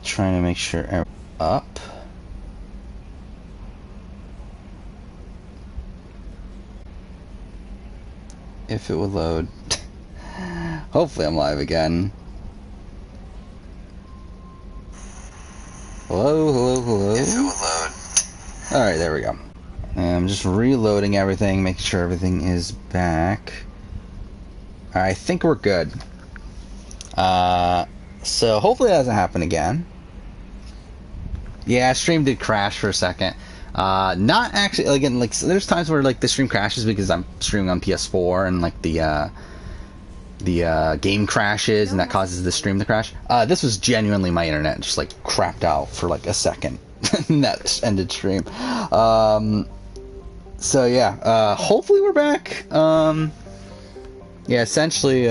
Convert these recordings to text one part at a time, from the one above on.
trying to make sure up. If it would load. Hopefully I'm live again. Hello, hello, hello. If it would load. Alright, there we go. I'm just reloading everything, making sure everything is back. I think we're good. So hopefully that doesn't happen again. Yeah, stream did crash for a second. Not actually, again, like, so there's times where, like, the stream crashes because I'm streaming on PS4 and, like, the game crashes and that causes the stream to crash. This was genuinely my internet just, like, crapped out for, like, a second. And that ended stream. So, yeah, hopefully we're back. Yeah, essentially,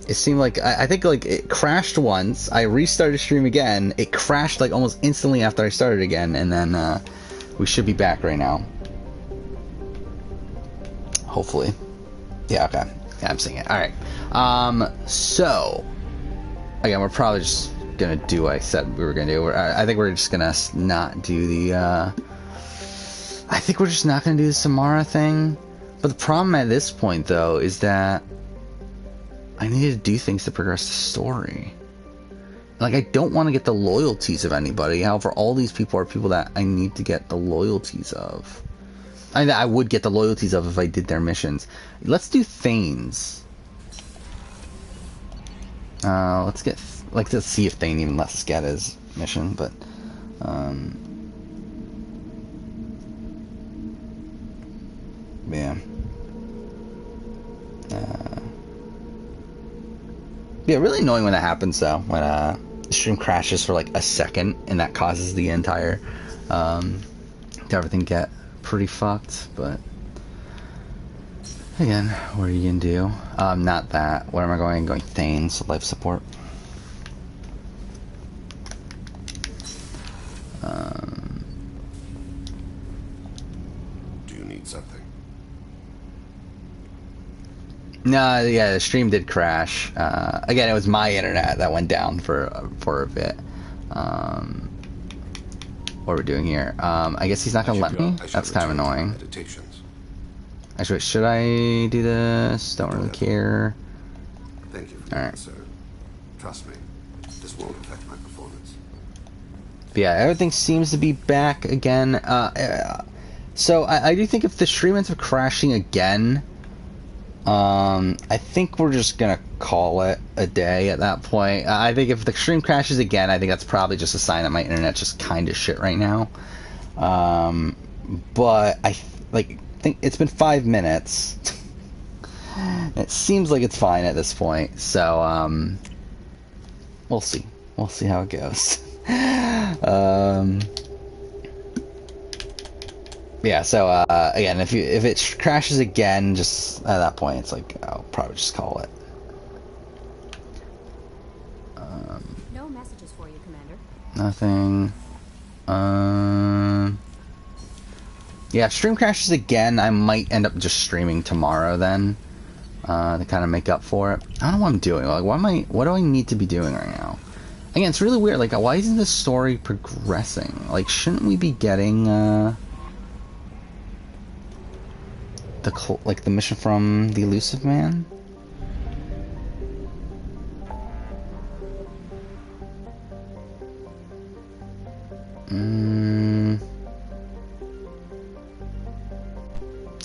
it seemed like, I think, like, it crashed once. I restarted stream again. It crashed, like, almost instantly after I started again. And then, we should be back right now. Hopefully. Yeah, okay. Yeah, I'm seeing it. Alright. So, again, we're probably just gonna do what I said we were gonna do. I think we're just gonna not do the, I think we're just not gonna do the Samara thing. But the problem at this point, though, is that I need to do things to progress the story. Like, I don't want to get the loyalties of anybody. However, all these people are people that I need to get the loyalties of. I would get the loyalties of if I did their missions. Let's do Thanes. Let's get, like, let's see if Thane even lets us get his mission, but, yeah. Yeah, really annoying when that happens, though. When the stream crashes for like a second, and that causes the entire to everything get pretty fucked. But again, what are you gonna do? Not that. What am I going? I'm going Thanes, life support. Do you need something? No, yeah, the stream did crash. Again, it was my internet that went down for a bit. What we're doing here? I guess he's not gonna let me. That's kind of annoying. Actually, should I do this? Don't really care. Thank you for that, sir. Trust me, this won't affect my performance. But yeah, everything seems to be back again. So I do think if the stream ends up crashing again, I think we're just gonna call it a day at that point. I think if the stream crashes again, I think that's probably just a sign that my internet's just kind of shit right now. But I think it's been 5 minutes. It seems like it's fine at this point. So we'll see. We'll see how it goes. Yeah, so again, if it crashes again, just at that point, it's like I'll probably just call it. No messages for you, Commander. Nothing. Yeah, if stream crashes again, I might end up just streaming tomorrow then, to kind of make up for it. I don't know what I'm doing. Like, what do I need to be doing right now? Again, it's really weird. Like, why isn't this story progressing? Like, shouldn't we be getting the mission from the Elusive Man?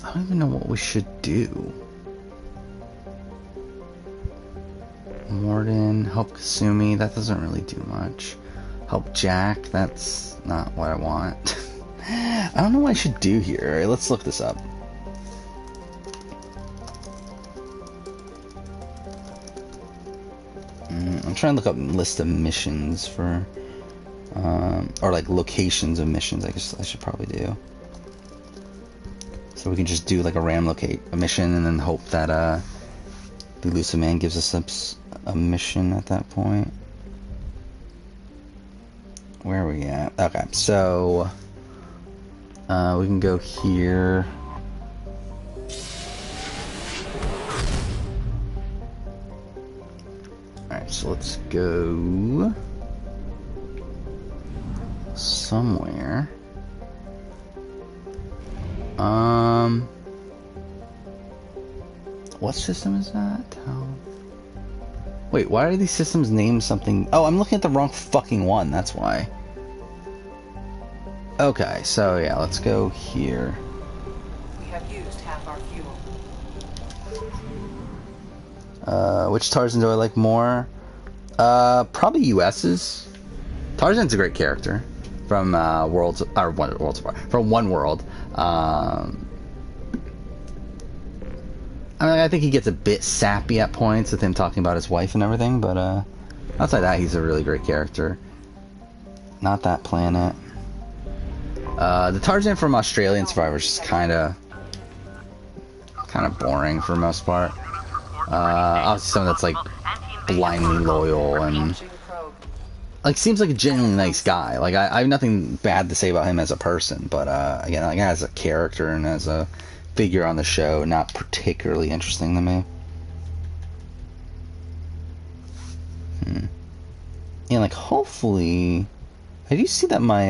I don't even know what we should do. Mordin, help Kasumi, that doesn't really do much. Help Jack, that's not what I want. I don't know what I should do here. Alright, let's look this up. I'm trying to look up a list of missions for, or like locations of missions. I guess I should probably do. So we can just do like a random a mission and then hope that the Elusive Man gives us a mission at that point. Where are we at? Okay, so we can go here. Alright, so let's go. somewhere. What system is that? How? Wait, why are these systems named something? Oh, I'm looking at the wrong fucking one, that's why. Okay, so yeah, let's go here. We have used half our fuel. Which Tarzan do I like more? Probably US's. Tarzan's a great character from Worlds Apart, from One World. I mean, I think he gets a bit sappy at points with him talking about his wife and everything, but outside that, he's a really great character. Not that planet. The Tarzan from Australian Survivor is kind of boring for the most part. Obviously someone that's like blindly loyal and like seems like a genuinely nice guy. Like I have nothing bad to say about him as a person, but again, like as a character and as a figure on the show, not particularly interesting to me. And like hopefully, I do see that my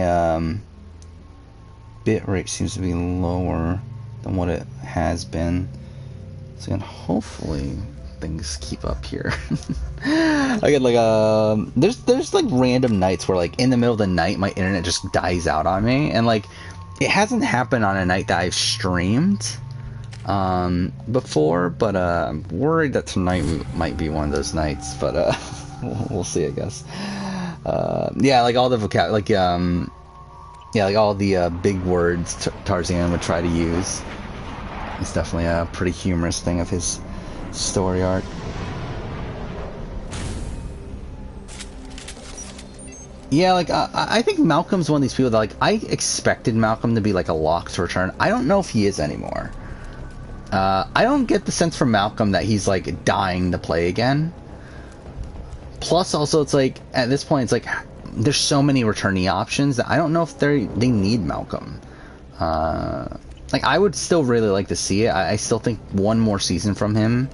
bitrate seems to be lower than what it has been. So again, hopefully things keep up here. Again, like there's like random nights where like in the middle of the night my internet just dies out on me, and like it hasn't happened on a night that I've streamed before, but I'm worried that tonight might be one of those nights, but we'll see, I guess. Yeah, like all the vocab, like yeah, like all the big words Tarzan would try to use. It's definitely a pretty humorous thing of his story arc. Yeah, like I think Malcolm's one of these people that like I expected Malcolm to be like a lock to return. I don't know if he is anymore. I don't get the sense from Malcolm that he's like dying to play again. Plus, also, it's like at this point, it's like there's so many returnee options that I don't know if they need Malcolm. Like I would still really like to see it. I still think one more season from him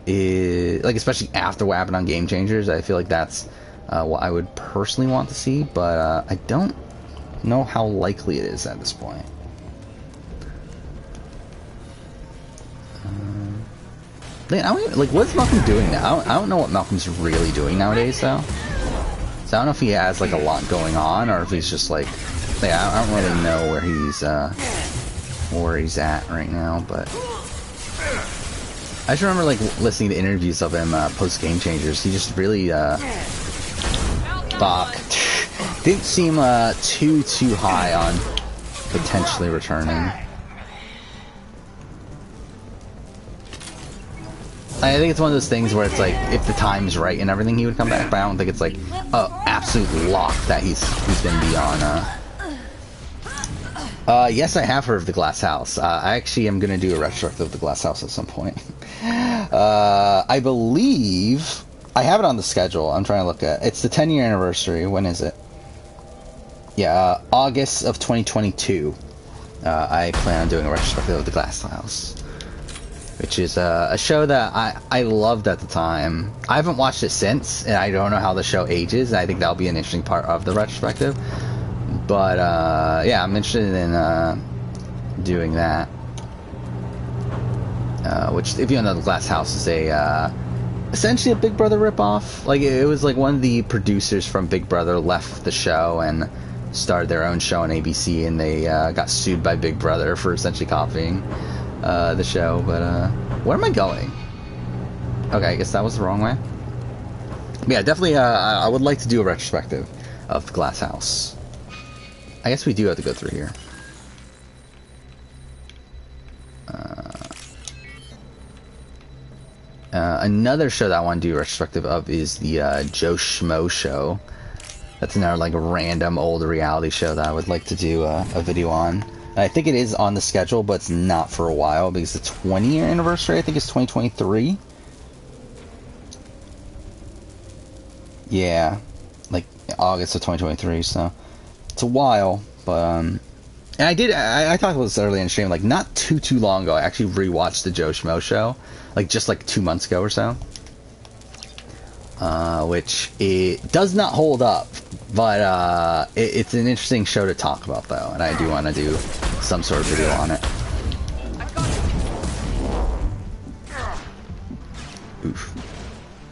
is like, especially after what happened on Game Changers. I feel like that's what I would personally want to see, but I don't know how likely it is at this point. Like, what's Malcolm doing now? I don't know what Malcolm's really doing nowadays, though. So I don't know if he has like a lot going on, or if he's just like, yeah, I don't really know where he's at right now. But I just remember like listening to interviews of him post Game Changers. He just really didn't seem too high on potentially returning. I think it's one of those things where it's like, if the time's right and everything, he would come back. But I don't think it's like absolute lock that he's going to be on. Yes, I have heard of the Glass House. I actually am going to do a retrospective of the Glass House at some point. I believe I have it on the schedule. I'm trying to look at. It's the 10-year anniversary. When is it? Yeah, August of 2022. I plan on doing a retrospective of the Glass House, which is a show that I loved at the time. I haven't watched it since, and I don't know how the show ages. I think that'll be an interesting part of the retrospective. But yeah, I'm interested in doing that. Which, if you don't know, the Glass House is essentially a Big Brother ripoff. Like it was like one of the producers from Big Brother left the show and started their own show on ABC, and they got sued by Big Brother for essentially copying the show. But where am I going? Okay, I guess that was the wrong way. But yeah, definitely I would like to do a retrospective of the Glass House. I guess we do have to go through here. Another show that I want to do a retrospective of is the Joe Schmo Show. That's another like random old reality show that I would like to do a video on. I think it is on the schedule, but it's not for a while because the 20-year anniversary, I think, is 2023. Yeah, like August of 2023, so it's a while. But and I talked about this earlier in the stream, like not too long ago, I actually rewatched the Joe Schmo Show, like just like 2 months ago or so. which it does not hold up, but it's an interesting show to talk about though, and I do want to do some sort of video on it. Oof.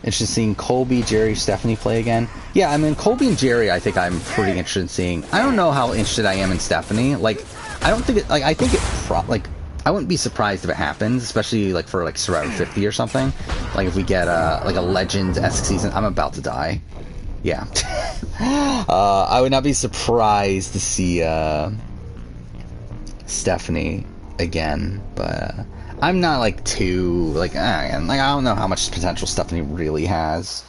Interested in seeing Colby, Jerry, Stephanie play again. Yeah, I mean, Colby and Jerry, I think I'm pretty interested in seeing. I don't know how interested I am in Stephanie. Like, I don't think it, like, I think it, I wouldn't be surprised if it happens, especially, like, for, like, Survivor 50 or something. Like, if we get, like, a Legends-esque season. I'm about to die. Yeah. I would not be surprised to see, Stephanie again, but, I'm not, like, too, like, again, like, I don't know how much potential Stephanie really has.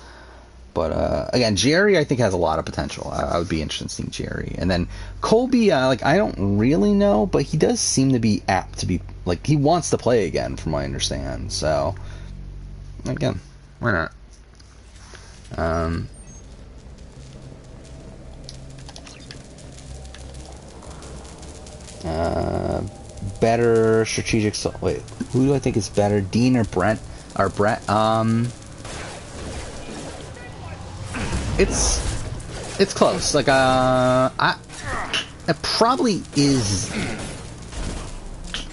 But, again, Jerry, I think, has a lot of potential. I would be interested in seeing Jerry. And then Colby, like, I don't really know, but he does seem to be apt to be, like, he wants to play again, from what I understand. So, again, why not? Better strategic. Wait, who do I think is better, Dean or Brent? Or Brett? It's close. Like, it probably is.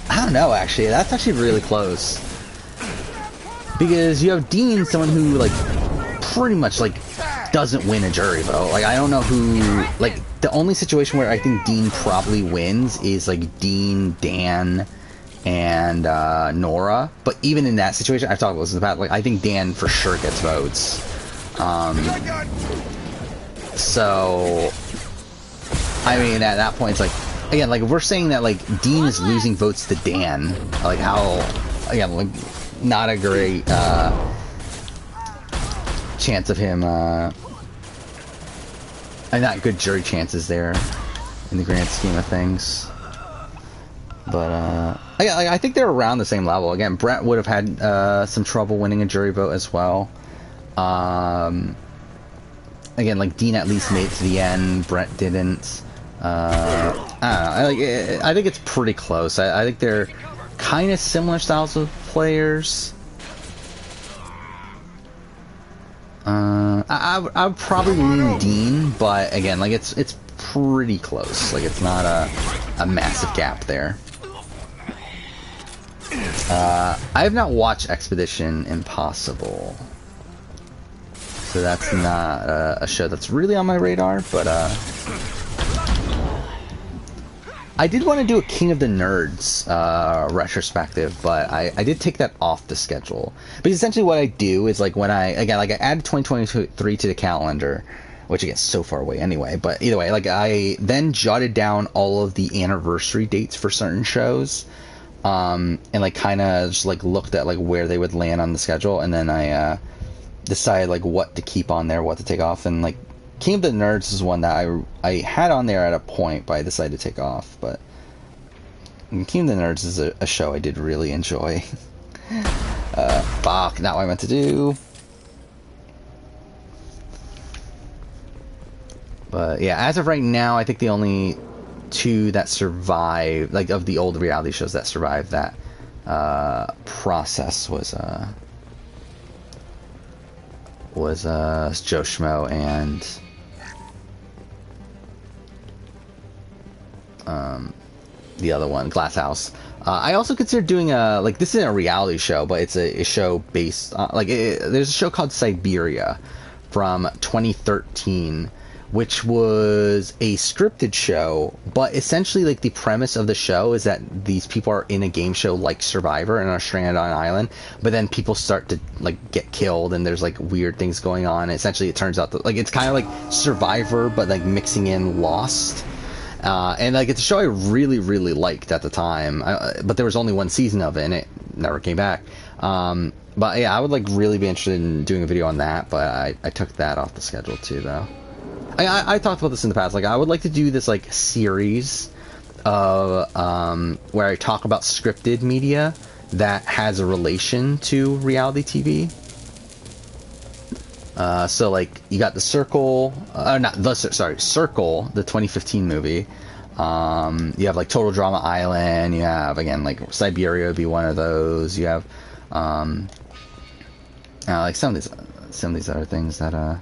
I don't know. Actually, that's actually really close. Because you have Dean, someone who like pretty much like doesn't win a jury vote. Like, I don't know who. Like, the only situation where I think Dean probably wins is like Dean, Dan, and Nora. But even in that situation, I've talked about this in the past. Like, I think Dan for sure gets votes. So, I mean, at that point, it's like, again, like, if we're saying that, like, Dean is losing votes to Dan, like, how, again, like, not a great, chance of him, and not good jury chances there, in the grand scheme of things. But, yeah, like, I think they're around the same level. Again, Brett would have had, some trouble winning a jury vote as well. Again, like, Dean at least made it to the end, Brett didn't. I don't know, I think it's pretty close. I think they're kind of similar styles of players. I would probably lean Dean, but again, like, it's pretty close. Like, it's not a massive gap there. I have not watched Expedition Impossible, so that's not a show that's really on my radar, but I did want to do a King of the Nerds retrospective, but I did take that off the schedule. But essentially what I do is, like, when I added 2023 to the calendar, which again is so far away anyway, but either way, like, I then jotted down all of the anniversary dates for certain shows, and like kind of just like looked at like where they would land on the schedule, and then I decided like what to keep on there, what to take off, and like King of the Nerds is one that I had on there at a point, but I decided to take off. But King of the Nerds is a show I did really enjoy. Fuck, not what I meant to do. But yeah, as of right now, I think the only two that survive, like, of the old reality shows that survived that process was Joe Schmo and the other one, Glass House. I also consider doing like, this isn't a reality show, but it's a show based on, like, there's a show called Siberia from 2013, which was a scripted show, but essentially, like, the premise of the show is that these people are in a game show like Survivor and are stranded on an island, but then people start to, like, get killed, and there's, like, weird things going on, and essentially it turns out that, like, it's kind of like Survivor, but, like, mixing in Lost. And, like, it's a show I really, really liked at the time, but there was only one season of it, and it never came back. But, yeah, I would, like, really be interested in doing a video on that, but I took that off the schedule, too, though. I talked about this in the past. Like, I would like to do this, like, series of, where I talk about scripted media that has a relation to reality TV. So, like, you got The Circle, Circle, the 2015 movie. You have, like, Total Drama Island. You have, again, like, Siberia would be one of those. You have, like, some of these, some of these other things that are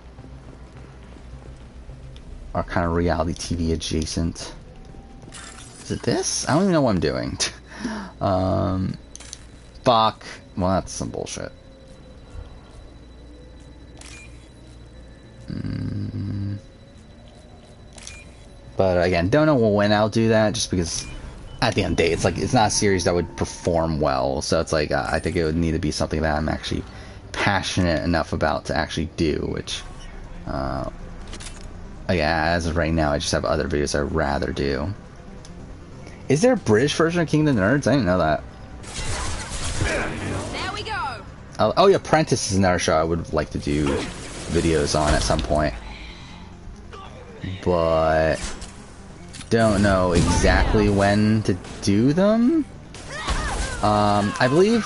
kind of reality TV adjacent. Is it this? I don't even know what I'm doing. Fuck. Well, that's some bullshit. But again, don't know when I'll do that, just because at the end of the day, it's like, it's not a series that would perform well, so it's like, I think it would need to be something that I'm actually passionate enough about to actually do, which, yeah, as of right now, I just have other videos I'd rather do. Is there a British version of King of the Nerds? I didn't know that. There we go. Oh yeah, Apprentice is another show I would like to do videos on at some point. But don't know exactly when to do them. I believe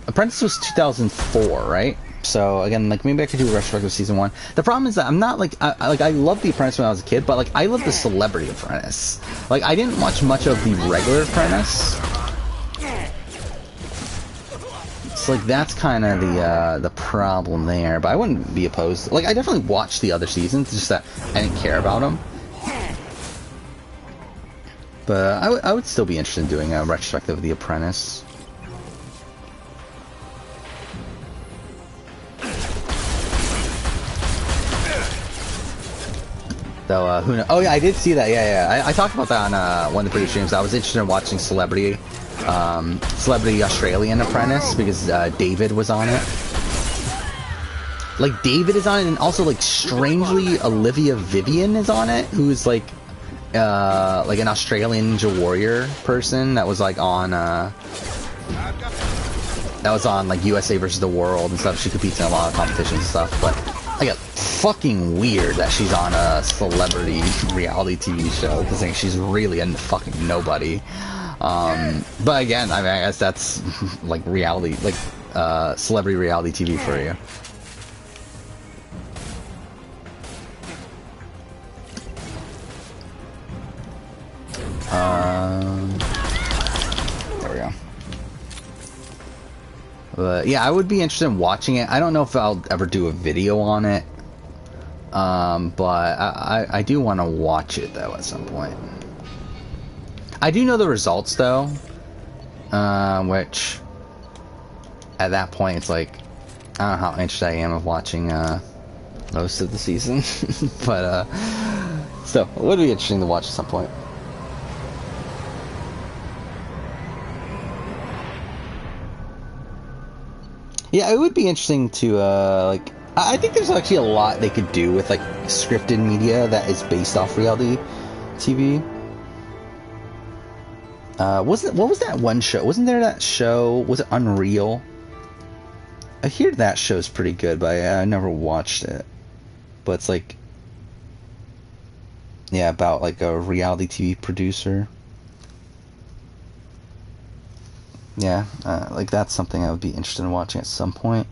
Apprentice was 2004, right? So again, like, maybe I could do a retrospective season 1. The problem is that I'm not like, I loved The Apprentice when I was a kid, but like, I loved the Celebrity Apprentice. Like, I didn't watch much of the regular Apprentice. So like, that's kind of the problem there. But I wouldn't be opposed. Like, I definitely watched the other seasons, just that I didn't care about them. But I would still be interested in doing a retrospective of The Apprentice. So, who knows? Oh yeah, I did see that. Yeah. I talked about that on one of the previous streams. I was interested in watching Celebrity Australian Apprentice because David was on it. Like, David is on it, and also, like, strangely, Olivia Vivian is on it, who's like an Australian Ninja Warrior person that was like on like USA versus the World and stuff. She competes in a lot of competitions and stuff, but I got fucking weird that she's on a celebrity reality TV show, because like, she's really a fucking nobody. But again, I mean, I guess that's like reality, like celebrity reality TV for you. There we go. But yeah, I would be interested in watching it. I don't know if I'll ever do a video on it. But I do want to watch it though at some point. I do know the results though, which at that point it's like, I don't know how interested I am of watching most of the season, but still, it would be interesting to watch at some point. Yeah, it would be interesting to like, I think there's actually a lot they could do with like scripted media that is based off reality TV. What was that one show? Wasn't there that show? Was it Unreal? I hear that show's pretty good, but I never watched it. But it's like, yeah, about like a reality TV producer. Yeah, like that's something I would be interested in watching at some point.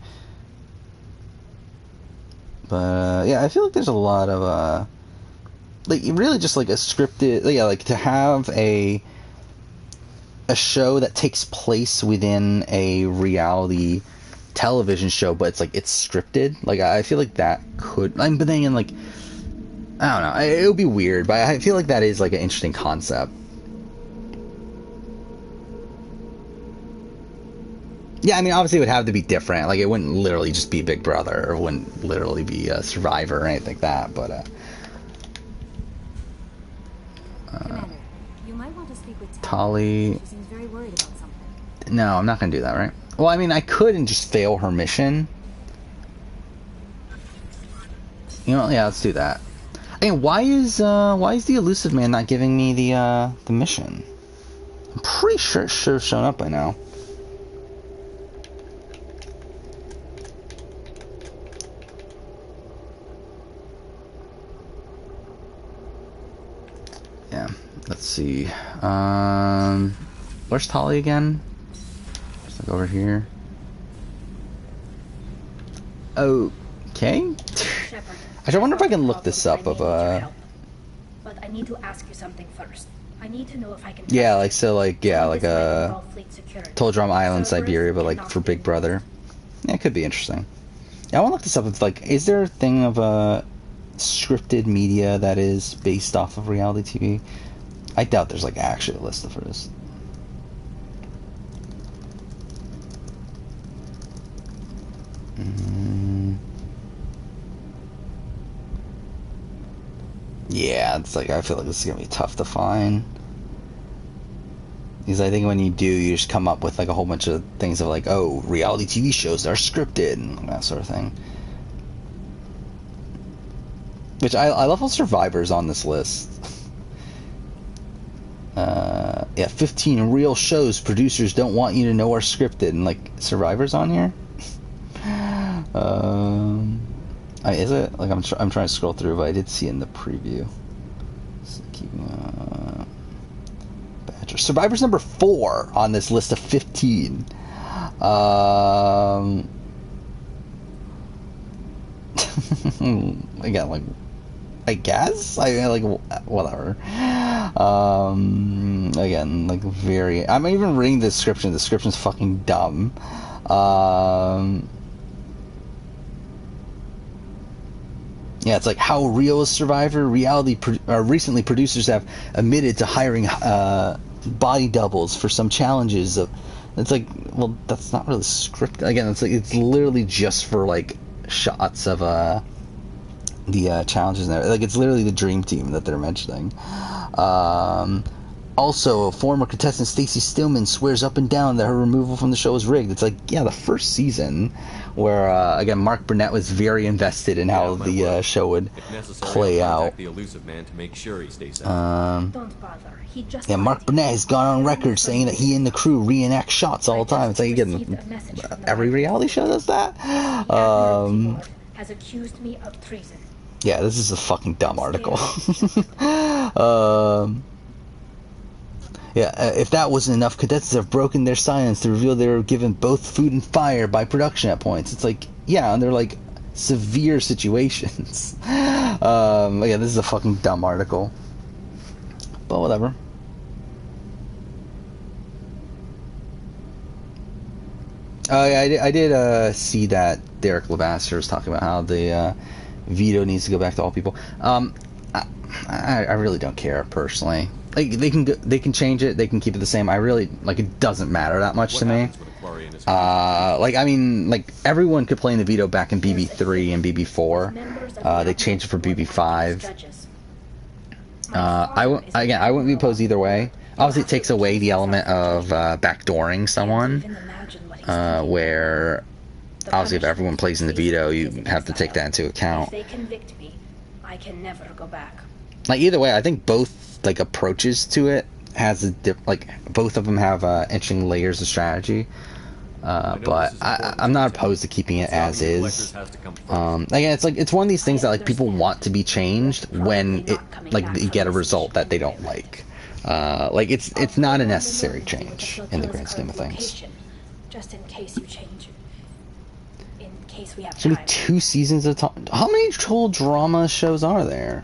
But yeah, I feel like there's a lot of like really just like a scripted, yeah, like to have a show that takes place within a reality television show, but it's like it's scripted. Like I feel like that could, but then again, like I don't know, it would be weird, but I feel like that is like an interesting concept. Yeah, I mean, obviously it would have to be different. Like, it wouldn't literally just be Big Brother, or it wouldn't literally be Survivor or anything like that, but, Commander, you might want to speak with Tali. She seems very worried about something. No, I'm not gonna do that, right? Well, I mean, I could and just fail her mission. You know, yeah, let's do that. Hey, why is the Elusive Man not giving me the mission? I'm pretty sure it should have shown up by now. Yeah, let's see. Where's Tali again? Just like over here. Okay. Actually, I wonder if I can look this up of But I need to ask you something first. I need to know if I can. Yeah, like so, like yeah, like Total Drum Island, Siberia, but like for Big Brother. Yeah, it could be interesting. I want to look this up. It's like, is there a thing of scripted media that is based off of reality TV? I doubt there's like actually a list for this. Yeah, it's like, I feel like this is gonna be tough to find. Because I think when you do, you just come up with like a whole bunch of things of like, oh, reality TV shows are scripted and that sort of thing. Which I love how Survivor's on this list. Yeah, 15 real shows producers don't want you to know are scripted, and like Survivor's on here. Is it? Like I'm trying to scroll through, but I did see it in the preview. So Badger. Survivor's number 4 on this list of 15. Again, like, I guess I like whatever. Again, like very. I'm even reading the description. The description's fucking dumb. Yeah, it's like, how real is Survivor? Recently, producers have admitted to hiring body doubles for some challenges. It's like, well, that's not really scripted. Again, it's like, it's literally just for like shots of the challenges and everything. Like, it's literally the dream team that they're mentioning. Also, former contestant Stacey Stillman swears up and down that her removal from the show was rigged. It's like, yeah, the first season, where again Mark Burnett was very invested in how the show would play out. The elusive man to make sure he stays Don't bother. He just Yeah, Mark Burnett has gone on record saying that he and the crew reenact shots all the time. It's like, again, every reality show does that. Has accused me of treason. Yeah, this is a fucking dumb article. Yeah, if that wasn't enough, cadets have broken their silence to reveal they were given both food and fire by production at points. It's like, yeah, and they're like severe situations. Yeah, this is a fucking dumb article. But whatever. Oh yeah, I did see that Derek Levasseur was talking about how the veto needs to go back to all people. I really don't care personally. Like, they can change it, they can keep it the same. I really, like, it doesn't matter that much to me. Like, I mean, like, everyone could play in the veto back in BB3 and BB4. They changed it for BB5. I wouldn't be opposed either way. Obviously, it takes away the element of backdooring someone, where obviously if everyone plays in the veto, you have to take that into account. If they convict me, I can never go back. Like, either way, I think both like approaches to it has like both of them have interesting layers of strategy. But I'm not opposed to keeping it as is. Again, it's like, it's one of these things that like people want to be changed when it like you get a result that they don't like. Like, it's not a necessary change in the grand scheme of things. Just in case you change it. In case we have So time. 2 seasons of time. How many troll drama shows are there?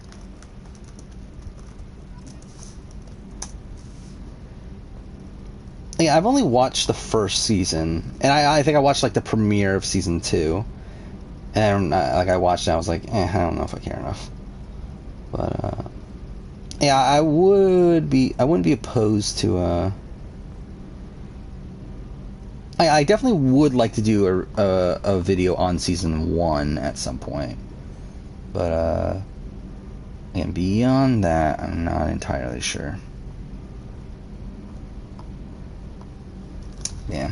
Yeah, I've only watched the first season, and I think I watched like the premiere of season 2, and like I watched it, I was like, I don't know if I care enough. But yeah, I wouldn't be opposed to I definitely would like to do a video on season 1 at some point, but and beyond that, I'm not entirely sure. Yeah.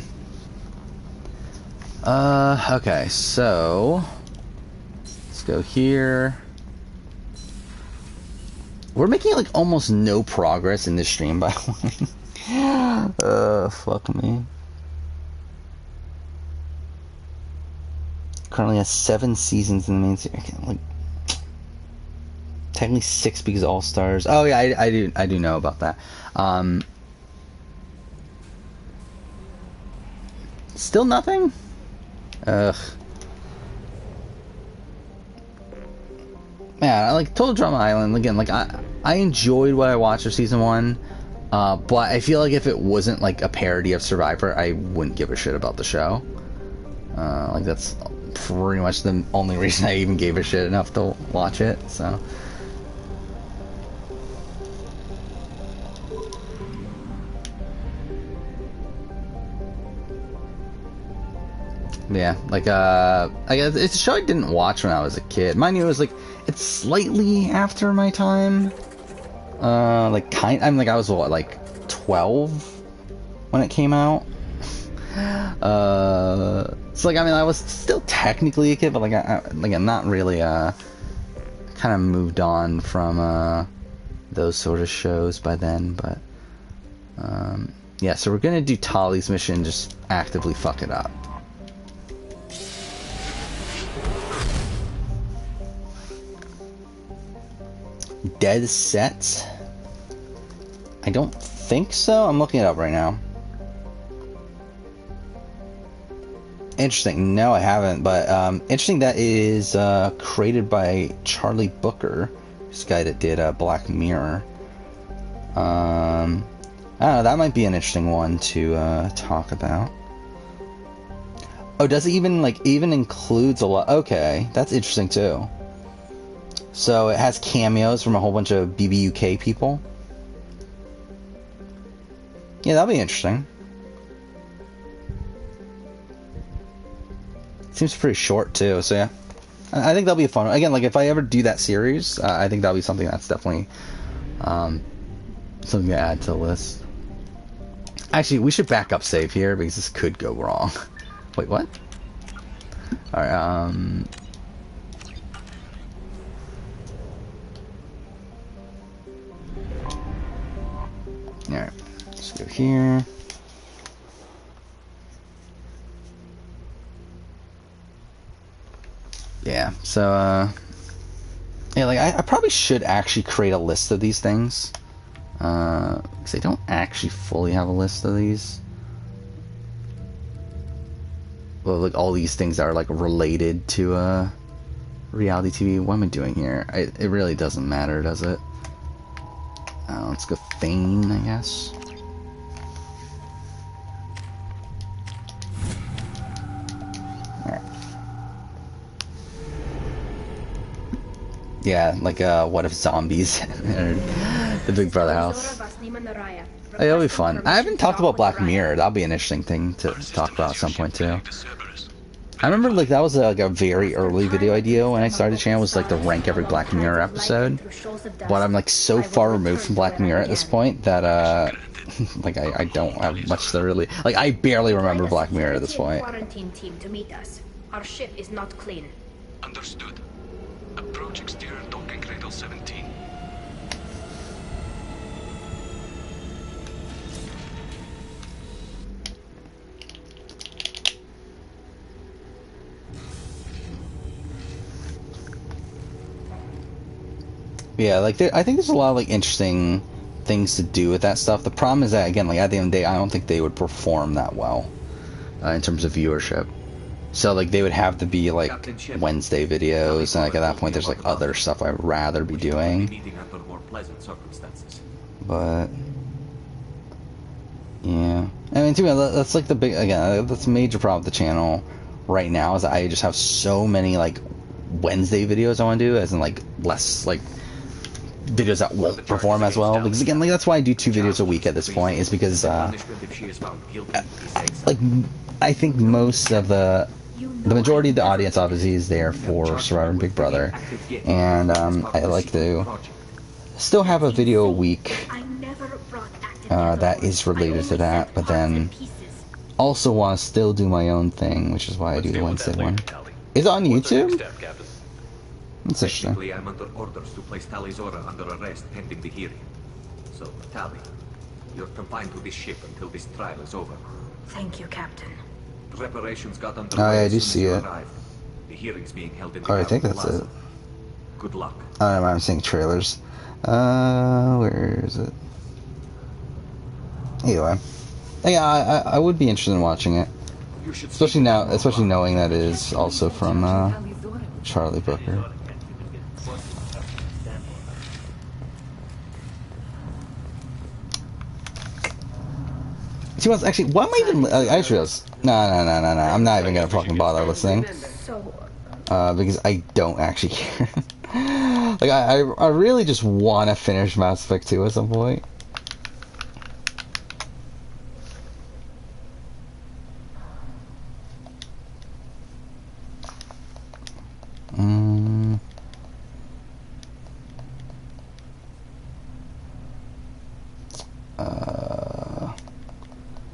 Okay, so let's go here. We're making like almost no progress in this stream, by the way. Fuck me. Currently has 7 seasons in the main series. Like, technically 6 because All Stars. Oh yeah, I do know about that. Still nothing? Ugh. Man, I like Total Drama Island. Again, like, I enjoyed what I watched of season 1, but I feel like if it wasn't like a parody of Survivor, I wouldn't give a shit about the show. Like that's pretty much the only reason I even gave a shit enough to watch it. So. Yeah, like I guess it's a show I didn't watch when I was a kid. Mind you, it was like it's slightly after my time. I was what, like 12 when it came out. So like I mean I was still technically a kid, but I'm not really kind of moved on from those sort of shows by then. But yeah, so we're gonna do Tali's mission, just actively fuck it up. Dead set? I don't think so. I'm looking it up right now. Interesting. No, I haven't. But interesting that it is created by Charlie Booker, this guy that did Black Mirror. I don't know. That might be an interesting one to talk about. Oh, does it even includes a lot? Okay, that's interesting too. So it has cameos from a whole bunch of BBUK people. Yeah, that'll be interesting. Seems pretty short too, so yeah. I think that'll be fun. Again, like if I ever do that series, I think that'll be something that's definitely something to add to the list. Actually, we should back up save here because this could go wrong. Wait, what? Alright, Alright, let's go here. Yeah, so, yeah, like, I probably should actually create a list of these things. Because I don't actually fully have a list of these. Well, like, all these things are, like, related to, reality TV. What am I doing here? It really doesn't matter, does it? Let's go Thane, I guess. Alright. Yeah, like, what if zombies entered the Big Brother house? Hey, that'll be fun. I haven't talked about Black Mirror. That'll be an interesting thing to talk about at some point, too. I remember, like, that was, like, a very early video idea when I started the channel, was, like, to rank every Black Mirror episode. But I'm, like, so far removed from Black Mirror at this point that, like, I don't have much to really... Like, I barely remember Black Mirror at this point. Quarantine team to meet us. Our ship is not clean. Understood. Approach exterior docking cradle 17. Yeah, like, I think there's a lot of, like, interesting things to do with that stuff. The problem is that, again, like, at the end of the day, I don't think they would perform that well in terms of viewership. So, like, they would have to be, like, Wednesday videos, and, like, at that point, there's, like, other stuff I'd rather be doing. But, yeah. I mean, to me, that's, like, the big, again, that's a major problem with the channel right now, is that I just have so many, like, Wednesday videos I want to do, as in, like, less, like, videos that won't perform as well, because again, like, that's why I do 2 videos a week at this point, is because like, I think most of the majority of the audience obviously is there for Survivor and Big Brother, and I like to still have a video a week that is related to that, but then also want to still do my own thing, which is why I do the Wednesday one. Is it on YouTube? That's interesting. I'm under orders to place Tali's order under arrest pending the hearing. So, Tali, you're confined to this ship until this trial is over. Thank you, Captain. Preparations got under oh, yeah, I do see it. The hearing's being held in the oh, I think that's it. Good luck. I don't know, I'm seeing trailers. Where is it? Anyway. Yeah, I would be interested in watching it. Especially knowing that it is also from, Charlie Booker. 2 months. Actually, why am I even? I just realized. No. I'm not even gonna fucking bother listening. So, Because I don't actually care. Like, I really just want to finish Mass Effect 2 at some point.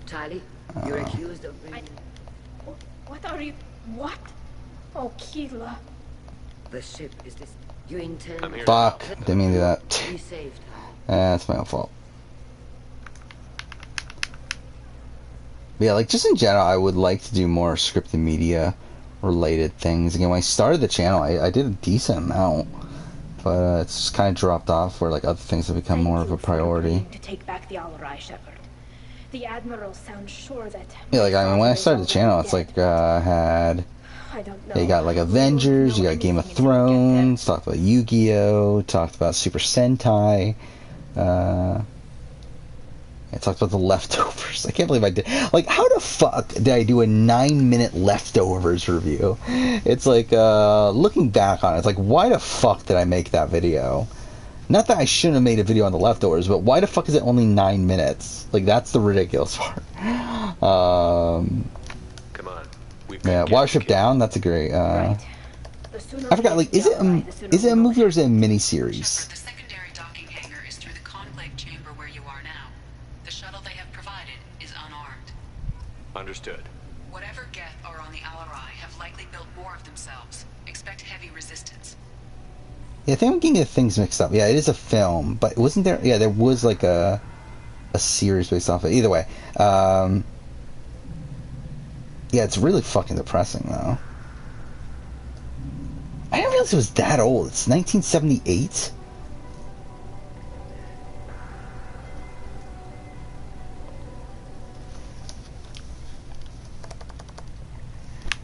Tali, you're accused of bringing... what are you... What? Oh, Keela. The ship is this... You intend... Fuck, didn't mean to do that. Be safe, Tali. That's my own fault. But yeah, like, just in general, I would like to do more scripted media related things. Again, when I started the channel, I did a decent amount, but it's just kind of dropped off where, like, other things have become more of a priority. To take back the Al-Rai, Shepard. The Admiral sounds sure that... Yeah, like, I mean, when I started the channel, it's like, had... I don't know. You got, like, Avengers, you got Game of Thrones, talked about Yu-Gi-Oh!, talked about Super Sentai, I talked about the Leftovers. I can't believe I did. Like, how the fuck did I do a 9-minute Leftovers review? It's like, looking back on it, it's like, why the fuck did I make that video? Not that I shouldn't have made a video on the Leftovers, but why the fuck is it only 9 minutes? Like, that's the ridiculous part. Come on. Yeah, Watership Down, that's a great, Right. I forgot, like, is it a movie or is it a miniseries? Shepard, the secondary docking hangar is through the conclave chamber where you are now. The shuttle they have provided is unarmed. Understood. Whatever Geth are on the Al-Rai have likely built more of themselves. Expect heavy resistance. Yeah, I think I'm getting things mixed up. Yeah, it is a film, but wasn't there... Yeah, there was, like, a series based off it. Either way. Yeah, it's really fucking depressing, though. I didn't realize it was that old. It's 1978?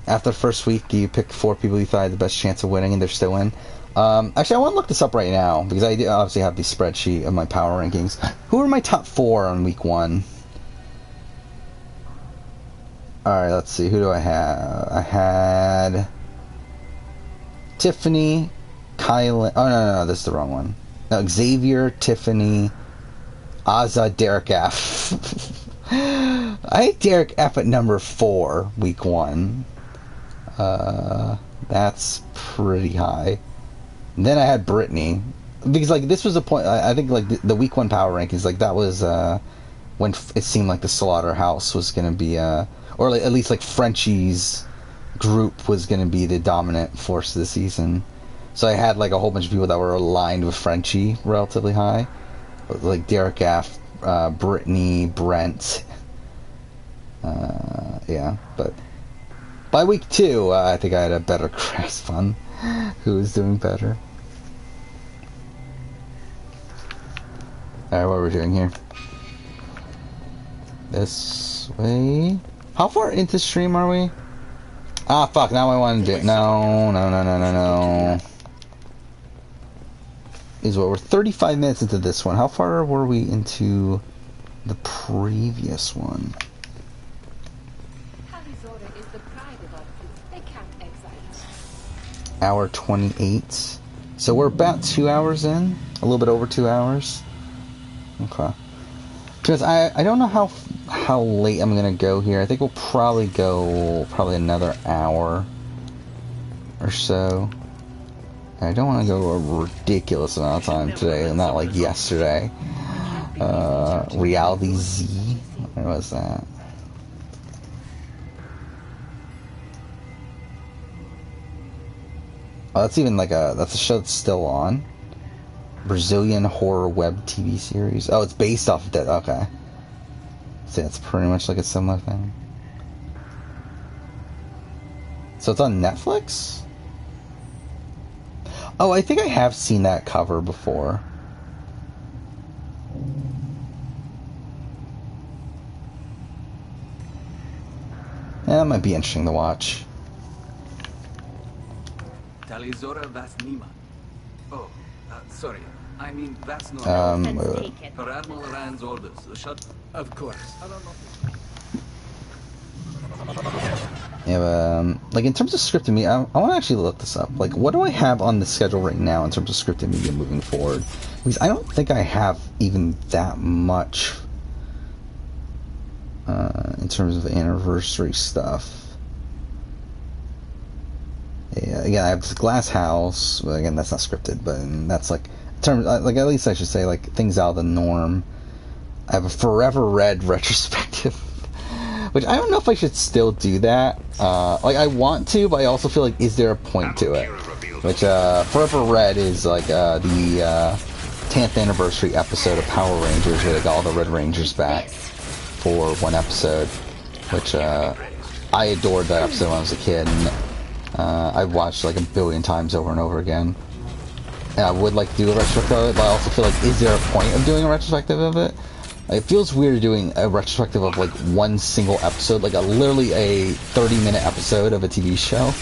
After the first week, do you pick 4 people you thought had the best chance of winning and they're still in? Actually, I want to look this up right now, because I obviously have the spreadsheet of my power rankings. Who are my top 4 on week 1? Alright, let's see. Who do I have? I had Tiffany, Kylan... Oh, no, this is the wrong one. No, Xavier, Tiffany, Azza, Derek F. I had Derek F at number 4, week 1. That's pretty high. And then I had Brittany. Because, like, this was a point... I think, like, the week 1 power rankings, like, that was, when it seemed like the Slaughterhouse was going to be, or at least, like, Frenchie's group was going to be the dominant force of the season. So I had, like, a whole bunch of people that were aligned with Frenchie relatively high. Like, Derek F., Brittany, Brent. Yeah, but by week 2, I think I had a better grasp on who was doing better. Alright, what are we doing here? This way. How far into stream are we? Ah, fuck, now I want to do... No. Is what, we're 35 minutes into this one. How far were we into the previous one? Hour 28. So we're about 2 hours in. A little bit over 2 hours. Okay. Because I don't know how late I'm gonna go here. I think we'll probably go another hour or so. I don't want to go a ridiculous amount of time today, not like yesterday. Reality Z. Where was that? Oh, that's even like that's a show that's still on. Brazilian horror web TV series. Oh, it's based off of that. Okay. So it's pretty much like a similar thing. So it's on Netflix? Oh, I think I have seen that cover before. Yeah, that might be interesting to watch. Talizora Vasnima. Oh, sorry. I mean, that's not... Let's take it. Per Admiral Rand's orders, the shut... Of course. I don't know. Yeah, like in terms of scripted media, I want to actually look this up. Like, what do I have on the schedule right now in terms of scripted media moving forward? Because I don't think I have even that much in terms of anniversary stuff. Yeah, again, I have this Glass House. But again, that's not scripted, but that's like terms. Like, at least I should say like things out of the norm. I have a Forever Red retrospective, which I don't know if I should still do that. Like, I want to, but I also feel like, is there a point to it? Which Forever Red is like the 10th anniversary episode of Power Rangers, where they got all the Red Rangers back for one episode. Which I adored that episode when I was a kid. And, I watched like a billion times over and over again. And I would like to do a retrospective of it, but I also feel like, is there a point of doing a retrospective of it? Like, it feels weird doing a retrospective of like one single episode, like literally a 30-minute episode of a TV show.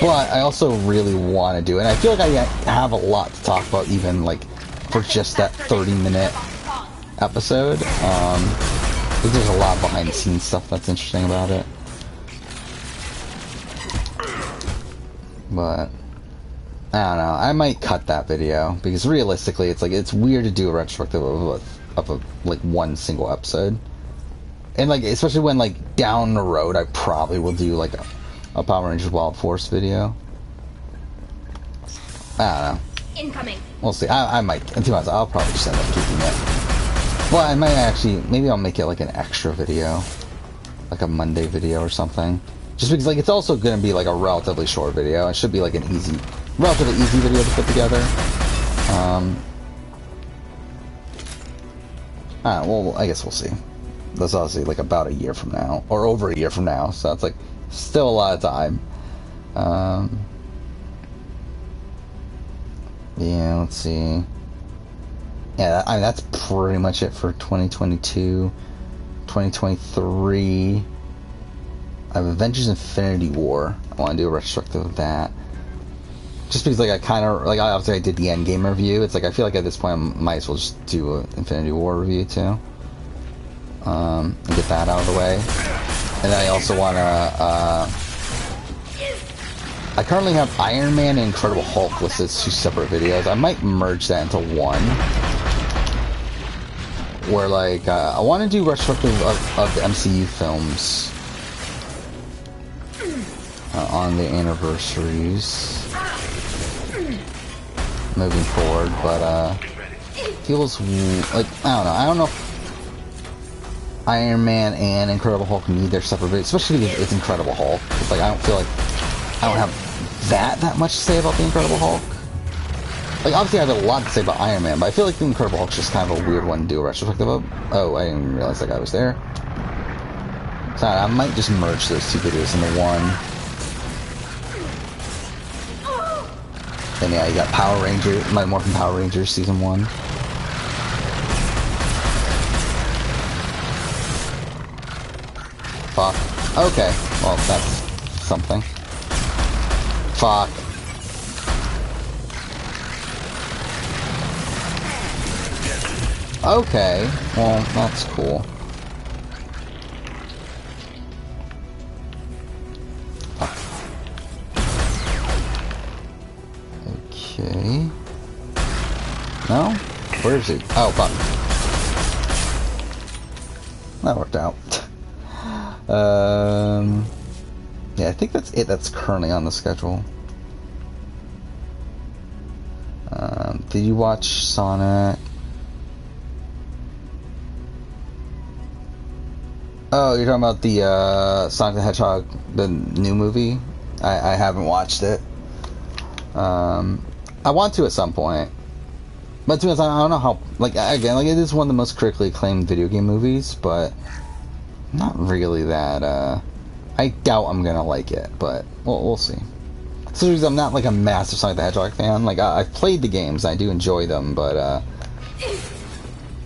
But I also really want to do it, and I feel like I have a lot to talk about, even like for just that 30-minute episode. I think there's a lot of behind-the-scenes stuff that's interesting about it. But I don't know. I might cut that video because realistically, it's like it's weird to do a retrospective of a like one single episode, and like especially when like down the road, I probably will do like a Power Rangers Wild Force video. I don't know. Incoming. We'll see. I might. To be honest, I'll probably just end up keeping it. Well, I might actually. Maybe I'll make it like an extra video, like a Monday video or something. Just because, like, it's also going to be, like, a relatively short video. It should be, like, relatively easy video to put together. Well, I guess we'll see. That's obviously, like, about a year from now. Or over a year from now. So it's, like, still a lot of time. Yeah, let's see. Yeah, I mean, that's pretty much it for 2022. 2023... I have Avengers Infinity War. I want to do a retrospective of that. Just because, like, I kind of... Like, obviously I did the Endgame review. It's like, I feel like at this point I might as well just do an Infinity War review, too. And get that out of the way. And then I also want to... I currently have Iron Man and Incredible Hulk listed as 2 separate videos. I might merge that into one. Where, like, I want to do retrospective of the MCU films. On the anniversaries moving forward, but feels like I don't know if Iron Man and Incredible Hulk need their separate videos, especially because it's Incredible Hulk. It's like I don't feel like I don't have that much to say about the Incredible Hulk. Like, obviously I have a lot to say about Iron Man, but I feel like the Incredible Hulk's just kind of a weird one to do a retrospective of. Oh, I didn't even realize that guy was there. So I might just merge those 2 videos into one. Then yeah, you got Power Rangers, Mighty Morphin Power Rangers Season 1. Fuck. Okay, well, that's something. Fuck. Okay, well, that's cool. Okay. No? Where is he? Oh, fuck. That worked out. Yeah, I think that's it that's currently on the schedule. Did you watch Sonic? Oh, you're talking about the Sonic the Hedgehog, the new movie? I haven't watched it. I want to at some point. But to be honest, I don't know how... Like, again, like, it is one of the most critically acclaimed video game movies, but... Not really that, I doubt I'm gonna like it, but we'll see. So I'm not, like, a massive Sonic the Hedgehog fan. Like, I've played the games, I do enjoy them, but,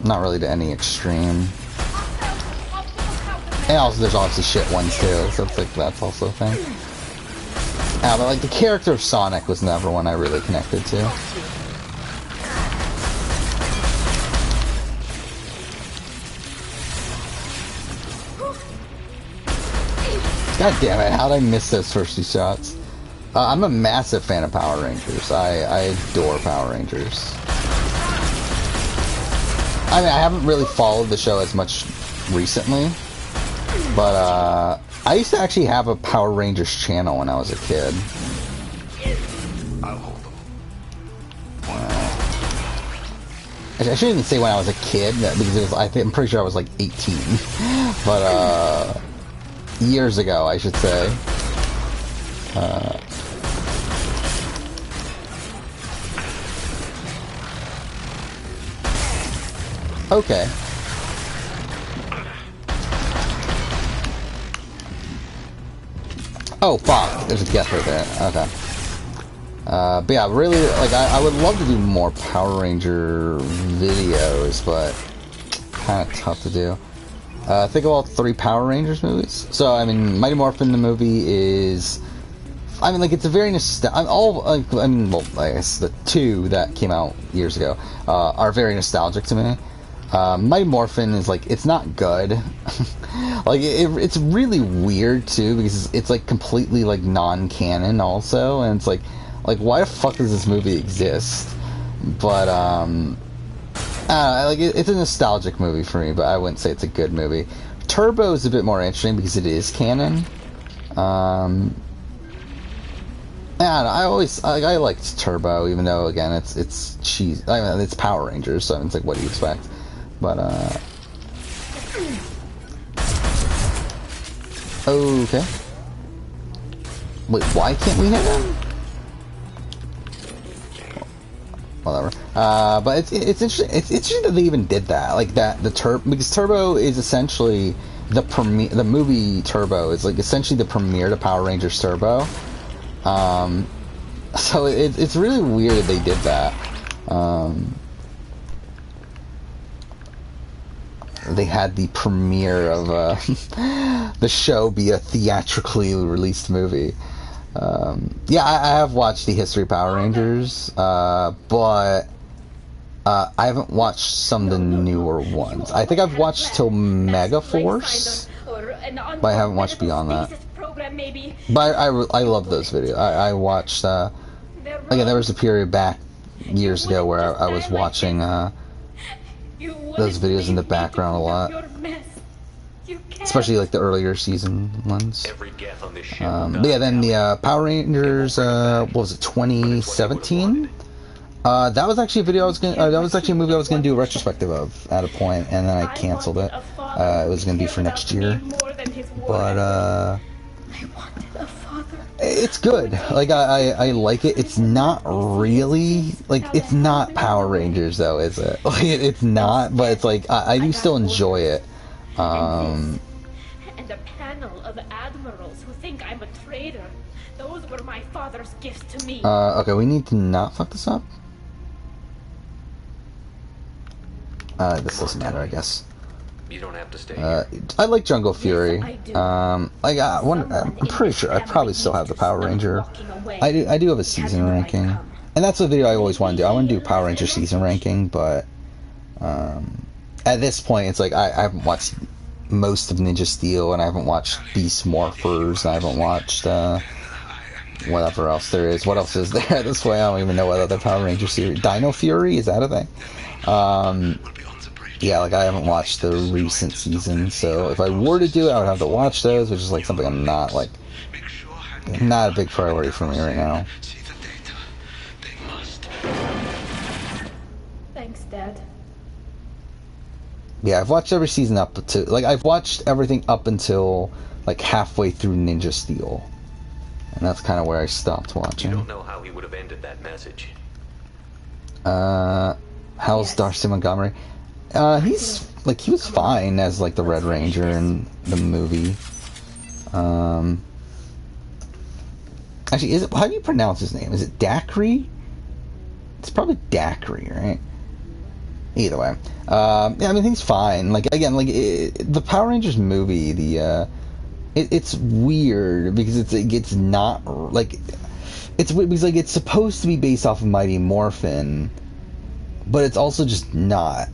not really to any extreme. And also, there's obviously shit ones, too, so it's like, that's also a thing. Yeah, but like the character of Sonic was never one I really connected to. God damn it, how did I miss those first two shots? I'm a massive fan of Power Rangers. I adore Power Rangers. I mean, I haven't really followed the show as much recently, but I used to actually have a Power Rangers channel when I was a kid. I'll hold them. I shouldn't even say when I was a kid, because it was, I'm pretty sure I was like 18. But, years ago, I should say. Okay. Oh, fuck. There's a guess right there. Okay. But yeah, really, like, I would love to do more Power Ranger videos, but kind of tough to do. Think of all 3 Power Rangers movies. So, I mean, Mighty Morphin, the movie is... I mean, like, it's a very nostalgic... well, I guess the 2 that came out years ago are very nostalgic to me. Mighty Morphin is, like, it's not good. Like, it's really weird, too, because it's, like, completely, like, non-canon, also, and it's, like, why the fuck does this movie exist? But, like, it's a nostalgic movie for me, but I wouldn't say it's a good movie. Turbo is a bit more interesting, because it is canon. I don't know, I liked Turbo, even though, again, it's cheese. I mean, it's Power Rangers, so it's like, what do you expect? But, okay. Wait, why can't we hit him? Whatever. But it's interesting. It's interesting that they even did that. Like that, because Turbo is essentially the premiere. The movie Turbo is like essentially the premiere to Power Rangers Turbo. So it's really weird that they did that. They had the premiere of the show be a theatrically released movie. Yeah, I have watched the history of Power Rangers, but I haven't watched some of the newer ones. I think I've watched till Mega Force, but I haven't watched beyond that. But I love those videos. I watched, again, there was a period back years ago where I was watching those videos in the background a lot. Especially like the earlier season ones. But yeah, then the Power Rangers, what was it, 2017? That was actually a video I was gonna. That was actually a movie I was gonna do a retrospective of at a point, and then I canceled it. It was gonna be for next year, but it's good. Like I like it. It's not really like it's not Power Rangers though, is it? Like it's not, but it's like I do still enjoy it. And a panel of admirals who think I'm a traitor. Those were my father's gifts to me. Okay, we need to not fuck this up. This doesn't matter, I guess. You don't have to stay. I like Jungle Fury. Yes, I'm pretty sure I probably still have the Power Ranger. I do have a season ranking, and that's a video I always want to do. I want to do Power Ranger season ranking, but at this point, it's like I haven't watched most of Ninja Steel, and I haven't watched Beast Morphers, and I haven't watched whatever else there is. What else is there at this point? I don't even know what other Power Ranger series. Dino Fury, is that a thing? Yeah, like I haven't watched the recent seasons, so if I were to do it, I would have to watch those, which is like something I'm not like not a big priority for me right now. Thanks, Dad. Yeah, I've watched every season up to like I've watched everything up until like halfway through Ninja Steel, and that's kind of where I stopped watching. You don't know how he would have ended that message. How's Darcy Montgomery? He's like he was fine as like the Red Ranger in the movie. Actually, is it? How do you pronounce his name? Is it Dacre? It's probably Dacre, right? Either way, yeah, I mean he's fine. Like again, like the Power Rangers movie, it's weird because it's not like it's weird because like it's supposed to be based off of Mighty Morphin, but it's also just not.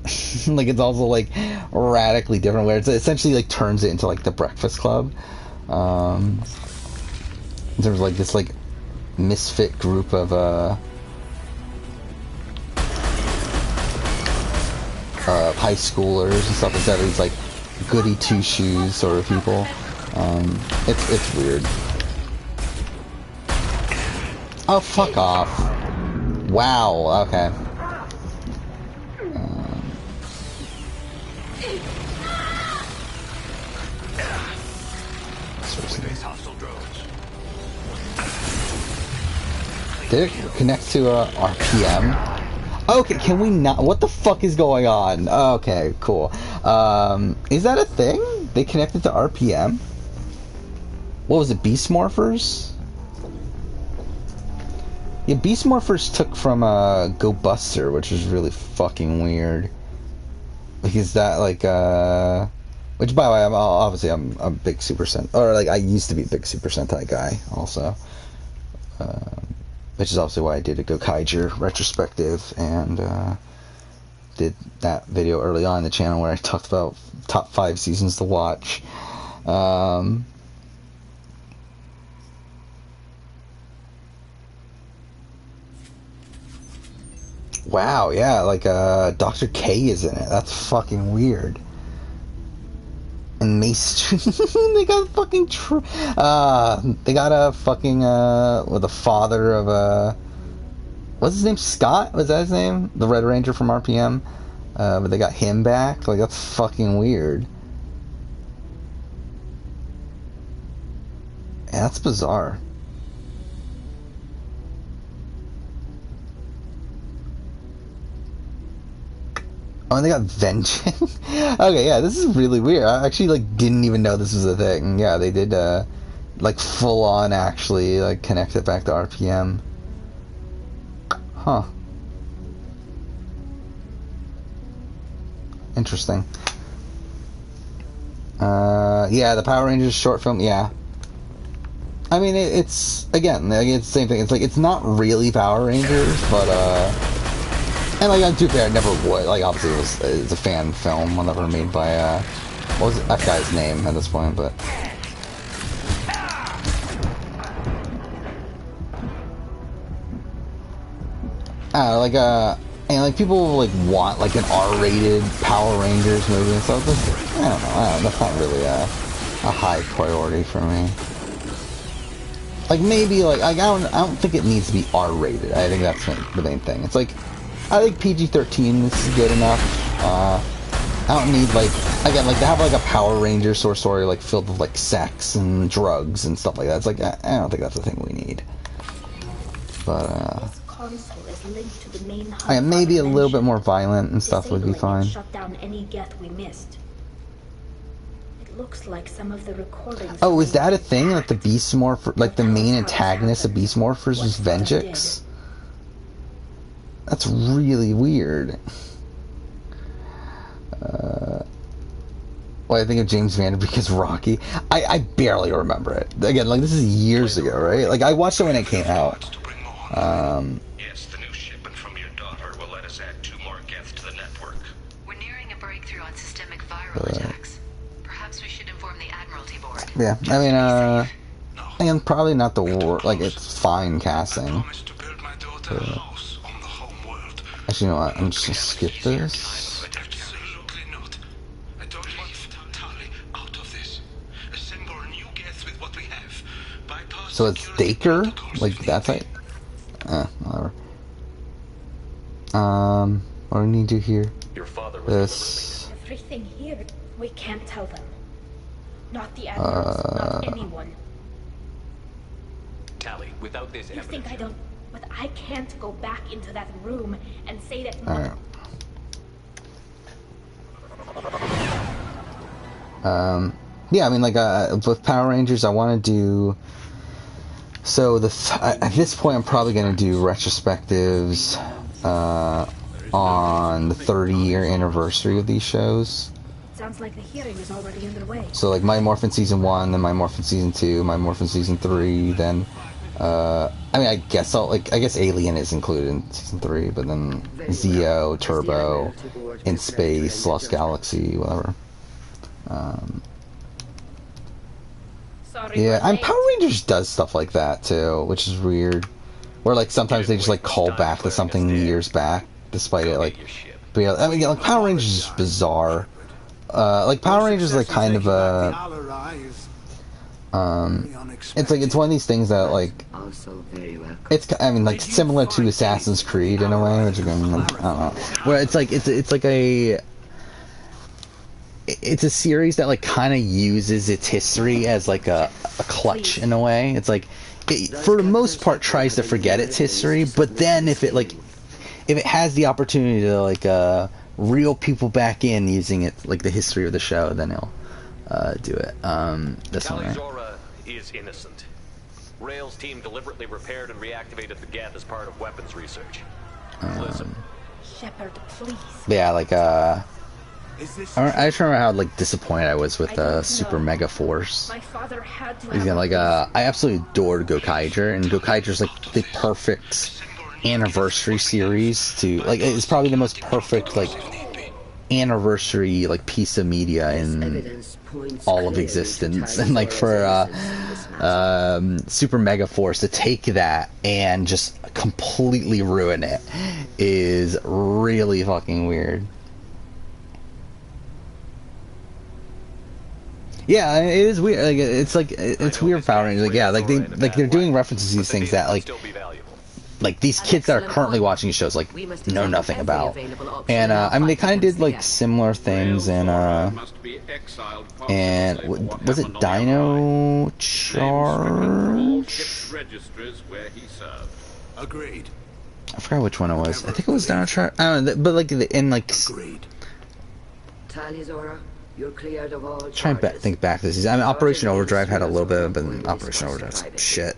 Like, it's also, like, radically different, where it's essentially, like, turns it into, like, the Breakfast Club. In terms of, like, this, like, misfit group of, high schoolers and stuff instead of these, like, goody two-shoes sort of people. It's weird. Oh, fuck off. Wow, okay. Did it connect to RPM? Okay, can we not? What the fuck is going on? Okay, cool. Is that a thing? They connected to RPM? What was it, Beast Morphers? Yeah, Beast Morphers took from Go Buster, which is really fucking weird. Because that, like, which, by the way, I'm a big Super Sentai, or, like, I used to be a big Super Sentai guy, also. Which is obviously why I did a Gokaiger retrospective, and did that video early on in the channel where I talked about top 5 seasons to watch. Wow, yeah, like, Dr. K is in it. That's fucking weird. And Mace, they got fucking they got a fucking, with the father of, what's his name, Scott? Was that his name? The Red Ranger from RPM? But they got him back? Like, that's fucking weird. Yeah, that's bizarre. Oh, and they got Vengeance. Okay, yeah, this is really weird. I actually, like, didn't even know this was a thing. Yeah, they did, like, full on actually, like, connect it back to RPM. Huh. Interesting. Yeah, the Power Rangers short film, yeah. I mean, it's, again, like, it's the same thing. It's like, it's not really Power Rangers, but, and, like, to be fair, I never would. Like, obviously, it's a fan film, never made by, what was it? I forgot his name at this point, but... like, and, like, people, like, want, like, an R-rated Power Rangers movie and stuff. I don't know, that's not really a high priority for me. Like, maybe, like, I don't think it needs to be R-rated. I think that's the main thing. It's like, I think PG-13 is good enough. I don't need, like, again, like, to have, like, a Power Ranger sort of story, like, filled with, like, sex and drugs and stuff like that. It's like, I don't think that's the thing we need. But, This console is linked to the main hub. yeah, maybe a little bit more violent and stuff would be Disabling it fine. shut down any Geth we missed. It looks like some of the recordings. Oh, is that a thing? Like, the Beast Morpher, like, the main antagonist of Beast Morphers was Vengeance? That's really weird. Well, I think of James Van Der Beek as Rocky. I barely remember it. Again, like, this is years ago, right? Like, I watched it when it came out. Yes, the new shipment from your daughter will let us add 2 more Geth to the network. We're nearing a breakthrough on systemic viral attacks. Perhaps we should inform the Admiralty Board. Yeah, I mean, again, probably not the war. Like, it's fine casting. Actually, you know what? I'm just gonna skip this. Absolutely not. I don't leave Tali out of this. Assemble new Geth with what we have. Bypass So it's Daker? Like, that's like... whatever. What do we need to do here? Your father was This... Everything here, we can't tell them. Not the Admirals, not anyone. Tali, without this You evidence... think I don't... But I can't go back into that room and say that... Alright. Yeah, I mean, like, with Power Rangers, I want to do... So, at this point, I'm probably going to do retrospectives, on the 30-year anniversary of these shows. Sounds like the hearing is already underway. So, like, Mighty Morphin Season 1, then Mighty Morphin Season 2, Mighty Morphin Season 3, then I mean, I guess I guess Alien is included in season 3, but then Zeo, Turbo, In Space, Lost Galaxy, whatever. Yeah, and Power Rangers does stuff like that too, which is weird. Where like sometimes they just like call back to something years back, despite it like. But yeah, I mean, like Power Rangers is bizarre. Like Power Rangers is like kind of a. It's like it's one of these things that like. It's I mean like similar to Assassin's Creed in a way, which again I don't know. Where it's like it's like a. It's a series that like kind of uses its history as like a clutch in a way. It's like it, for the most part tries to forget its history, but then if it has the opportunity to like reel people back in using it like the history of the show, then it'll do it. This one, right? Talizora is innocent. Rail's team deliberately repaired and reactivated the geth as part of weapons research. Listen. Shepard, please. Yeah, like I just remember how like disappointed I was with Super Mega Force. My father had to Again, like I absolutely adored Gokaiger, and Gokaiger's like the perfect anniversary series to like it's probably the most perfect like anniversary like piece of media in all of existence. And like for Super Mega Force to take that and just completely ruin it is really fucking weird. Yeah, it is weird. Like it's weird Power Rangers. Like yeah, like they're doing references to these things that like these kids that are currently watching these shows like know nothing about. And I mean they kind of did like similar things and was it Dino Charge? Agreed. I forgot which one it was. I think it was Dino Charge. I don't know, but like in like. Agreed. Talizora, you're cleared of all charges. Trying to think back this season. I mean, Operation Overdrive had a little bit, but Operation Overdrive's shit.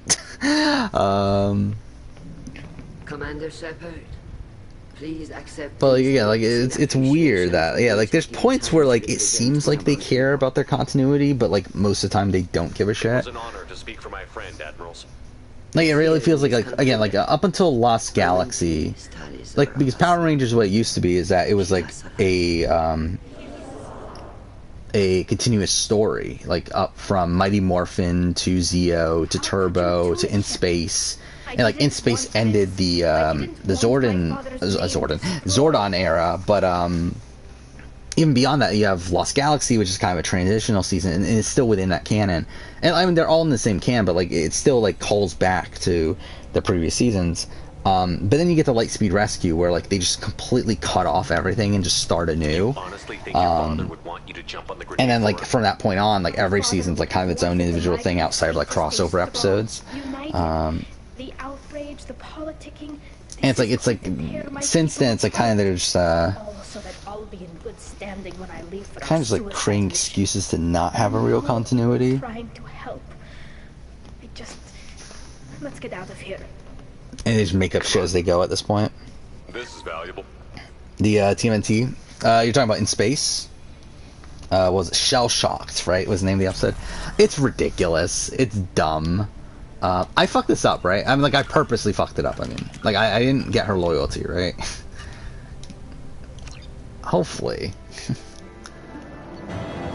Commander Shepard, please accept. But like, yeah, like it's weird that like there's points where like it seems like they care about their continuity, but like most of the time they don't give a shit. It was an honor to speak for my friend, Admirals. Like it really feels like again like up until Lost Galaxy, like because Power Rangers what it used to be is that it was like a continuous story, like up from Mighty Morphin to Zeo to Turbo to In Space, and like In Space ended the Zordon era, but even beyond that you have Lost Galaxy, which is kind of a transitional season, and it's still within that canon. And I mean they're all in the same canon, but like it still like calls back to the previous seasons. But then you get the Lightspeed Rescue, where like they just completely cut off everything and just start anew. And then like from that point on, like every season's like kind of its own individual thing outside of like crossover episodes. The outrage, the politicking. And it's like since then it's like kind of they're just so that I'll be in good standing when I leave for kind of just like creating excuses to not have a real continuity. Trying to help. Let's get out of here. And they just make up shit as they go at this point. This is valuable. The TMNT. You're talking about In Space? Was it Shell Shocked, right? Was the name of the episode. It's ridiculous. It's dumb. I fucked this up, right? I mean, like, I purposely fucked it up. I mean, like, I didn't get her loyalty, right? Hopefully.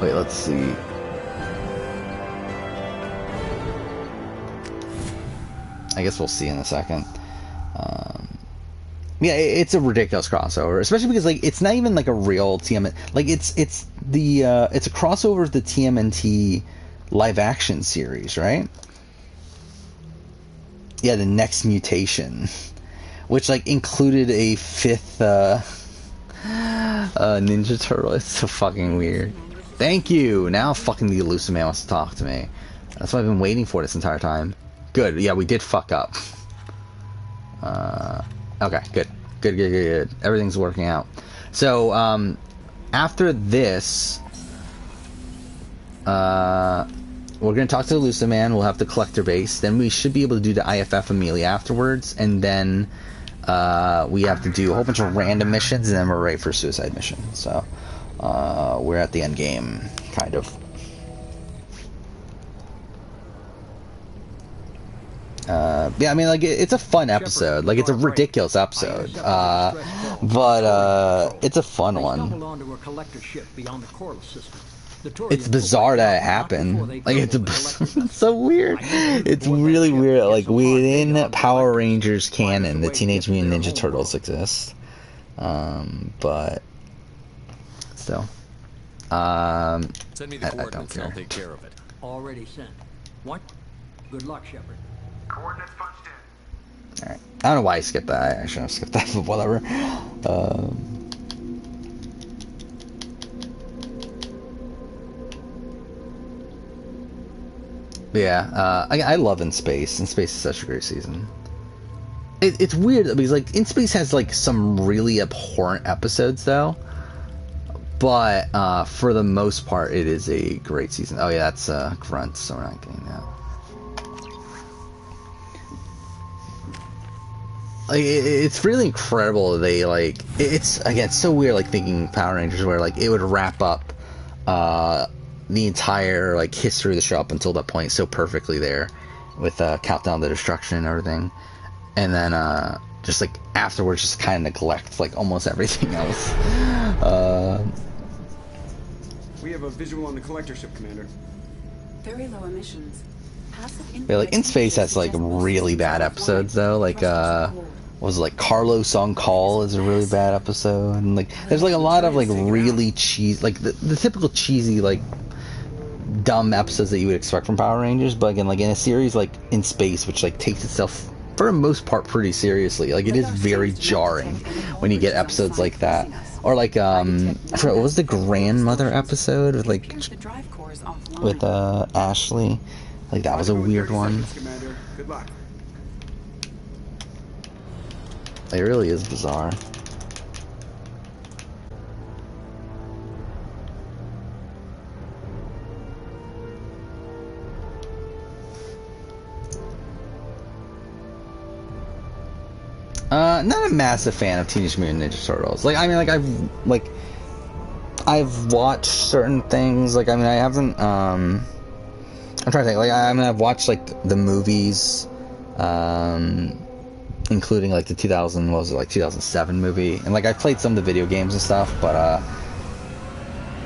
Wait, let's see. I guess we'll see in a second. Yeah, it's a ridiculous crossover, especially because like it's not even like a real TMNT. Like it's a crossover of the TMNT live action series, right? Yeah, the Next Mutation, which like included a fifth Ninja Turtle. It's so fucking weird. Thank you. Now fucking the Elusive Man wants to talk to me. That's what I've been waiting for this entire time. Good. Yeah, we did fuck up. Okay, good. Good. Everything's working out. So, after this, we're going to talk to the Elusive Man. We'll have the collector base. Then we should be able to do the IFF immediately afterwards. And then we have to do a whole bunch of random missions. And then we're ready for Suicide Mission. So, we're at the end game, kind of. Yeah, I mean, like, it's a fun episode. Like, it's a ridiculous episode. But it's a fun one. It's bizarre that it happened. Like, it's so weird. It's really weird. Like, within Power Rangers canon, the Teenage Mutant Ninja Turtles exist. But still, send me the coordinates and I'll take care of it. Already sent. What? Good luck, Shepard. Coordinates punched in. Alright. I don't know why I skipped that. I shouldn't have skipped that, but whatever. Yeah, I love In Space. In Space is such a great season. It's weird because, like, In Space has, like, some really abhorrent episodes, though. But for the most part, it is a great season. Oh yeah, that's Grunt, so we're not getting that. Like, it's really incredible. They, like, it's so weird, like, thinking Power Rangers where, like, it would wrap up the entire, like, history of the show up until that point so perfectly there with Countdown to Destruction and everything, and then just, like, afterwards just kind of neglect, like, almost everything else. We have a visual on the collector ship, Commander. Very low emissions. Yeah, like, In Space has, like, really bad episodes, though. Like, was it, like, Carlos on Call is a really bad episode, and, like, there's, like, a lot of, like, really cheesy, like, the typical cheesy, like, dumb episodes that you would expect from Power Rangers, but again, like, in a series like In Space, which, like, takes itself for the most part pretty seriously, like, it is very jarring when you get episodes like that. Or, like, I forgot, what was the grandmother episode with, like, with Ashley? Like, that was a weird one. Good luck. It really is bizarre. Not a massive fan of Teenage Mutant Ninja Turtles. Like, I mean, I've watched certain things. Like, I mean, I haven't, I'm trying to think. Like, I mean, I've watched, like, the movies, including, like, the 2007 movie. And, like, I've played some of the video games and stuff, but,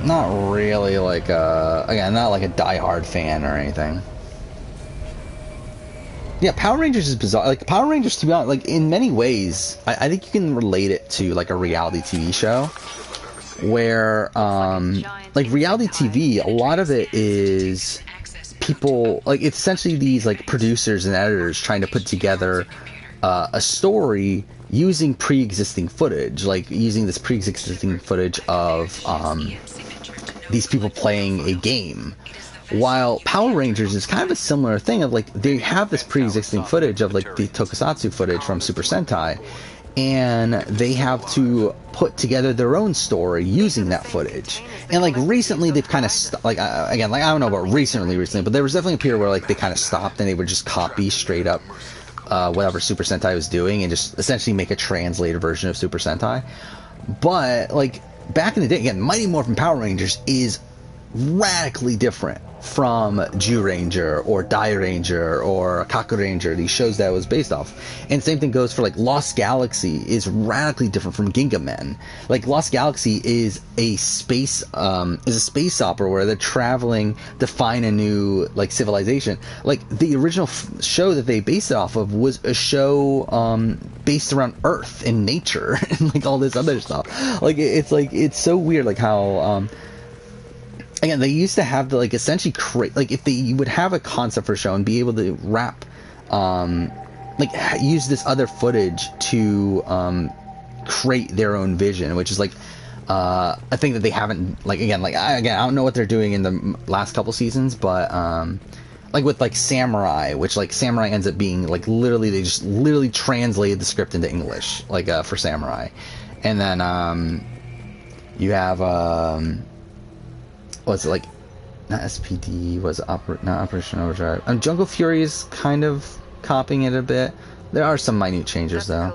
not really, like, again, not like a die-hard fan or anything. Yeah, Power Rangers is bizarre. Like, Power Rangers, to be honest, like, in many ways, I think you can relate it to, like, a reality TV show. Where, like, reality TV, a lot of it is people, like, it's essentially these, like, producers and editors trying to put together a story using pre-existing footage. Like, using this pre-existing footage of these people playing a game. While Power Rangers is kind of a similar thing of, like, they have this pre-existing footage of, like, the Tokusatsu footage from Super Sentai, and they have to put together their own story using that footage. And, like, recently they've kind of like, again, like, I don't know about recently, but there was definitely a period where, like, they kind of stopped and they would just copy straight up whatever Super Sentai was doing and just essentially make a translated version of Super Sentai. But, like, back in the day, again, Mighty Morphin Power Rangers is radically different from Zyuranger or Dairanger or Kaku Ranger, these shows that it was based off. And same thing goes for, like, Lost Galaxy is radically different from Ginga Men. Like, Lost Galaxy is a space opera where they're traveling to find a new, like, civilization. Like, the original show that they based it off of was a show based around Earth and nature and, like, all this other stuff. Like, it's so weird, like, how again, they used to have the, like, essentially create, like, if they would have a concept for a show and be able to wrap, like, use this other footage to create their own vision, which is, like, a thing that they haven't, like, again, I don't know what they're doing in the last couple seasons, but like with, like, Samurai, which, like, Samurai ends up being, like, literally, they just literally translated the script into English, like, for Samurai. And then you have what's it, like, not SPD, was not Operation Overdrive. Jungle Fury is kind of copying it a bit. There are some minute changes, though.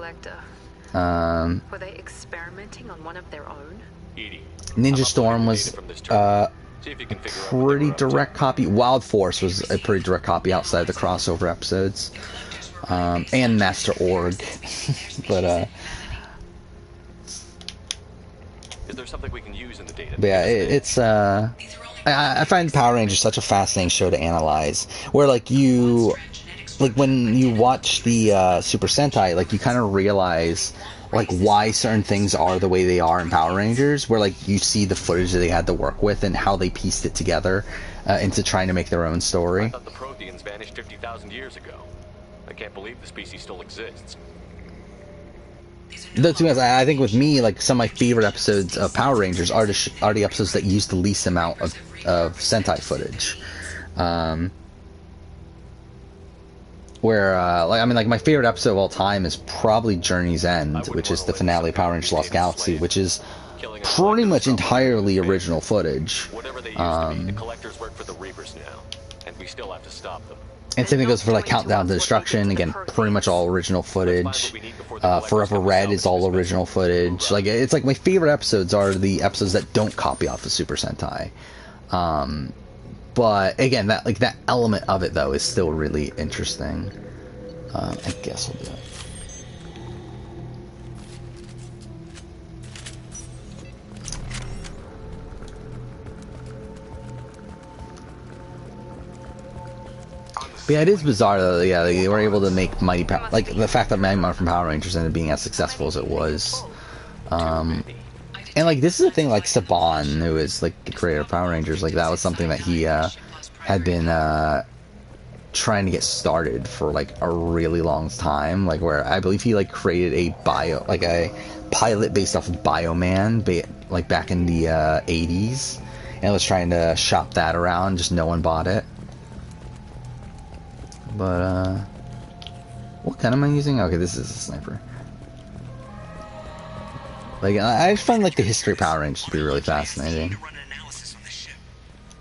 Were they experimenting on one of their own? Ninja Storm was a pretty direct copy. Wild Force was a pretty direct copy outside the crossover episodes. and Master Org. But is there something we can use in the data? But yeah, it's I find Power Rangers such a fascinating show to analyze. Where like when you watch the Super Sentai, like you kind of realize like why certain things are the way they are in Power Rangers. Where like you see the footage that they had to work with and how they pieced it together into trying to make their own story. I thought the Protheans vanished 50,000 years ago. I can't believe the species still exists. To be honest, I think with me, like some of my favorite episodes of Power Rangers are the episodes that use the least amount of Sentai footage. Like my favorite episode of all time is probably Journey's End, which is the finale of Power Rangers Lost Galaxy, which is pretty much entirely original footage. Whatever they used to be, the collectors work for the Reapers now, and we still have to stop them. And same thing goes for like Countdown to Destruction. Again, pretty much all original footage. Forever Red is all original footage. Like it's like my favorite episodes are the episodes that don't copy off of Super Sentai. But again, that element of it though is still really interesting. I guess we'll do it. But yeah, it is bizarre though. Yeah, they were able to make Mighty Power, like the fact that Mighty Morphin Power Rangers ended up being as successful as it was. And like this is a thing like Saban, who is like the creator of Power Rangers, like that was something that he had been trying to get started for like a really long time. Like where I believe he like created a pilot based off of Bioman, like back in the 80s, and was trying to shop that around. Just no one bought it. But, what gun am I using? Okay, this is a sniper. Like, I just find, like, the history of Power Rangers to be really fascinating.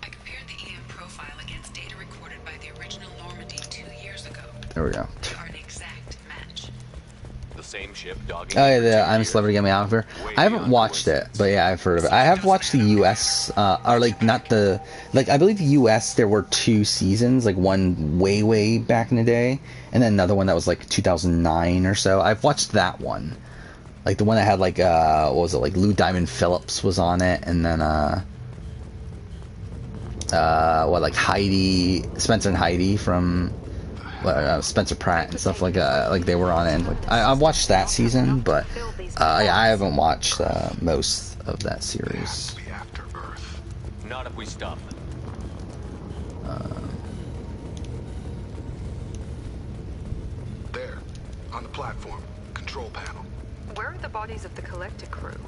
I compared the EM profile against data recorded by the original Normandy 2 years ago. There we go. They are an exact match. The same ship dogging. Oh yeah, the I'm a Celebrity, Get Me Out of Here. I haven't watched it, but yeah, I've heard of it. I have watched the U.S. Or like not the I believe the U.S. there were 2 seasons, like one way back in the day, and then another one that was like 2009 or so. I've watched that one, like the one that had like what was it, like Lou Diamond Phillips was on it, and then like Heidi, Spencer and Heidi from. Spencer Pratt and stuff like they were on it. And like I've watched that season, but yeah, I haven't watched most of that series. Not if we stop them. There, on the platform, control panel. Where are the bodies of the Collector crew?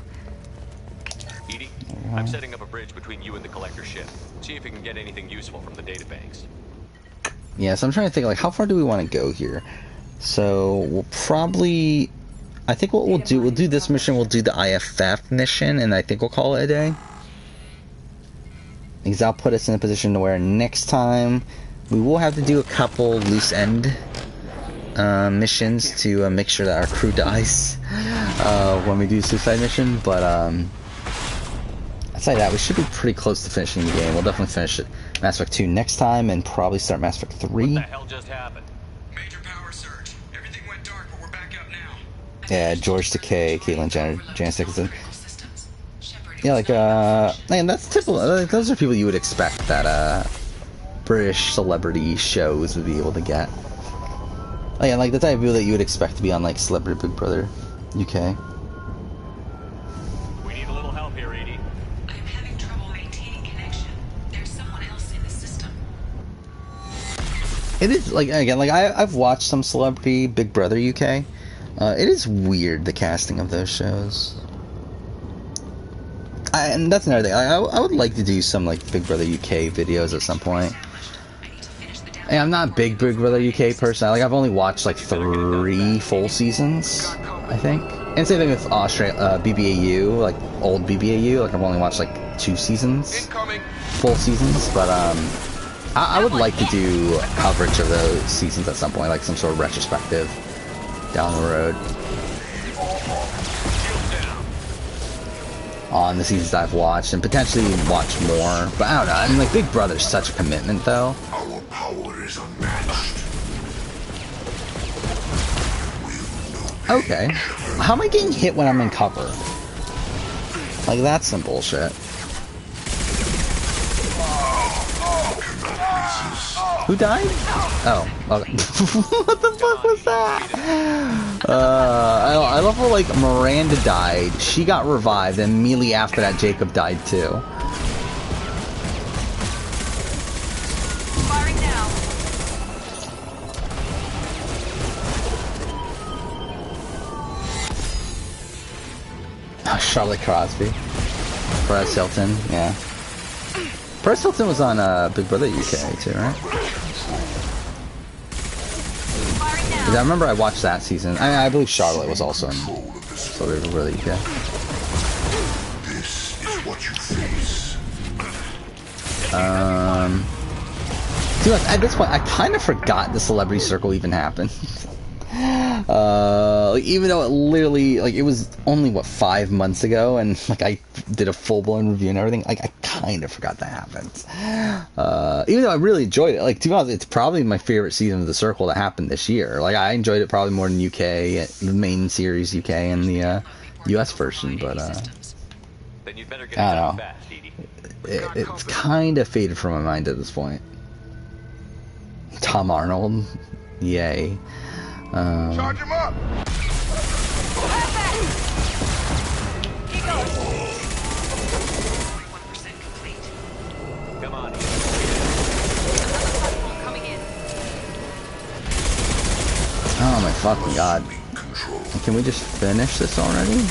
Edie, I'm setting up a bridge between you and the Collector ship. See if you can get anything useful from the databanks. Yeah, so I'm trying to think, like, how far do we want to go here? So, we'll probably... I think what we'll do this mission, we'll do the IFF mission, and I think we'll call it a day. Because that'll put us in a position to where next time, we will have to do a couple loose end missions to make sure that our crew dies when we do the suicide mission, but aside that, we should be pretty close to finishing the game. We'll definitely finish it. Mass Effect 2 next time, and probably start Mass Effect 3. What the hell just happened? Major power surge. Everything went dark, but we're back up now. Yeah, George Takei, Caitlin Jenner, Janice Dickinson. Yeah, like, man, that's typical. Those are people you would expect that, British celebrity shows would be able to get. Oh, yeah, like the type of people that you would expect to be on, like, Celebrity Big Brother UK. We need a little help here, Edie. I'm having trouble maintaining connection. There's someone else in the system. It is, like, again, like, I've watched some Celebrity Big Brother UK. It is weird, the casting of those shows. And that's another thing. I would like to do some, like, Big Brother UK videos at some point. And I'm not a big Brother UK person. Like, I've only watched, like, 3 full seasons, I think. And same thing with BBAU, like, old BBAU. Like, I've only watched, like, 2 seasons. Full seasons. But, I would like to do coverage of those seasons at some point, like some sort of retrospective down the road on the seasons I've watched, and potentially watch more. But I don't know. I mean, like, Big Brother's such a commitment, though. Our power is unmatched. Okay. How am I getting hit when I'm in cover? Like, that's some bullshit. Who died? Oh, okay. What the fuck was that? I love how, like, Miranda died. She got revived, and immediately after that, Jacob died too. Firing now. Oh, Charlotte Crosby. Perez Hilton, yeah. Perez Hilton was on Big Brother UK too, right? I remember I watched that season. I believe Charlotte was also in Big Brother UK. This is what you face. See, like, at this point, I kind of forgot the Celebrity Circle even happened. Like, even though it literally, like, it was only, what, 5 months ago, and, like, I did a full-blown review and everything, like, I kind of forgot that happened. Even though I really enjoyed it, like, to be honest, it's probably my favorite season of The Circle that happened this year. Like, I enjoyed it probably more than UK, the main series UK, and the, US version, but, I don't know. It's kind of faded from my mind at this point. Tom Arnold, yay. Charge him up! Keep going. Come on. Coming in. Oh my fucking god. Can we just finish this already?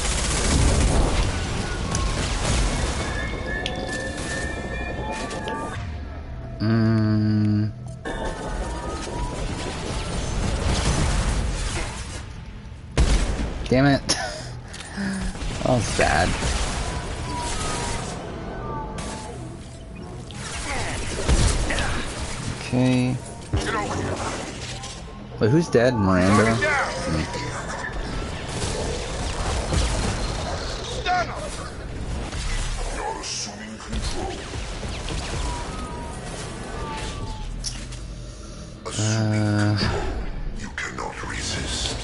Damn it. Oh, sad. Okay. Wait, who's dead? Miranda? You cannot resist.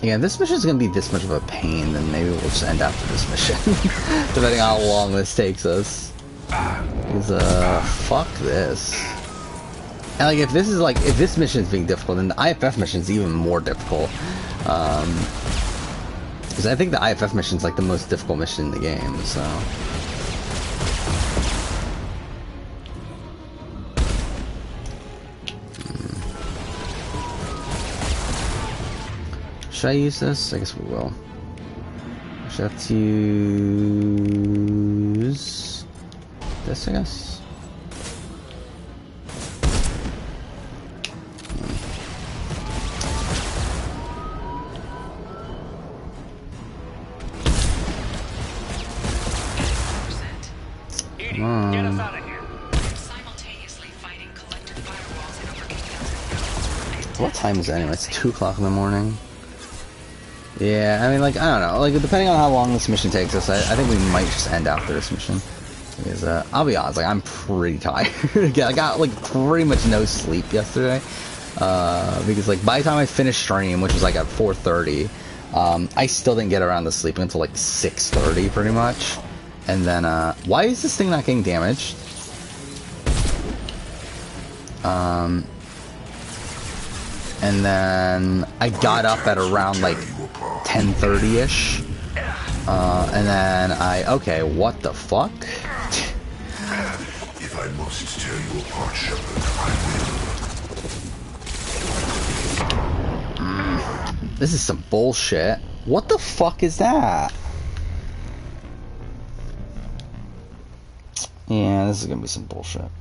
Yeah, this mission is gonna be this much of a pain, then maybe we'll just end after this mission. Depending on how long this takes us. Because, fuck this. And, like, if this mission is being difficult, then the IFF mission is even more difficult. Because I think the IFF mission is, like, the most difficult mission in the game, so. Should I use this? I guess we will. Should I have to use this, I guess? Come on. Get us out of here. What time is it anyway? It's 2 o'clock in the morning. Yeah, I mean, like, I don't know. Like, depending on how long this mission takes us, I think we might just end after this mission. Because, I'll be honest, like, I'm pretty tired. Again, I got, like, pretty much no sleep yesterday. Because, like, by the time I finished stream, which was, like, at 4:30, I still didn't get around to sleeping until, like, 6:30, pretty much. And then, why is this thing not getting damaged? And then I got up at around, like, 10:30-ish. And then okay, what the fuck? If I must tear you apart, Shepard, I will. This is some bullshit. What the fuck is that? Yeah, this is gonna be some bullshit.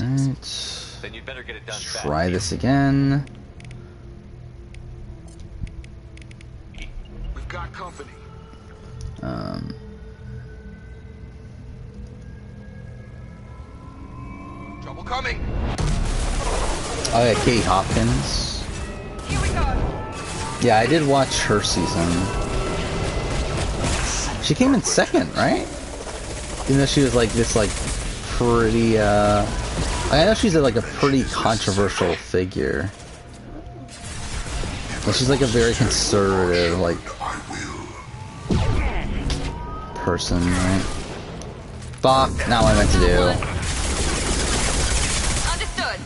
Alright. Then you'd better get it done fast. Try this again. We've got company. Trouble coming. Oh yeah, Katie Hopkins. Here we go. Yeah, I did watch her season. She came in second, right? Even though she was like this, like pretty. I know she's like a pretty controversial figure. But she's like a very conservative, like person, right? Fuck, not what I meant to do. Understood.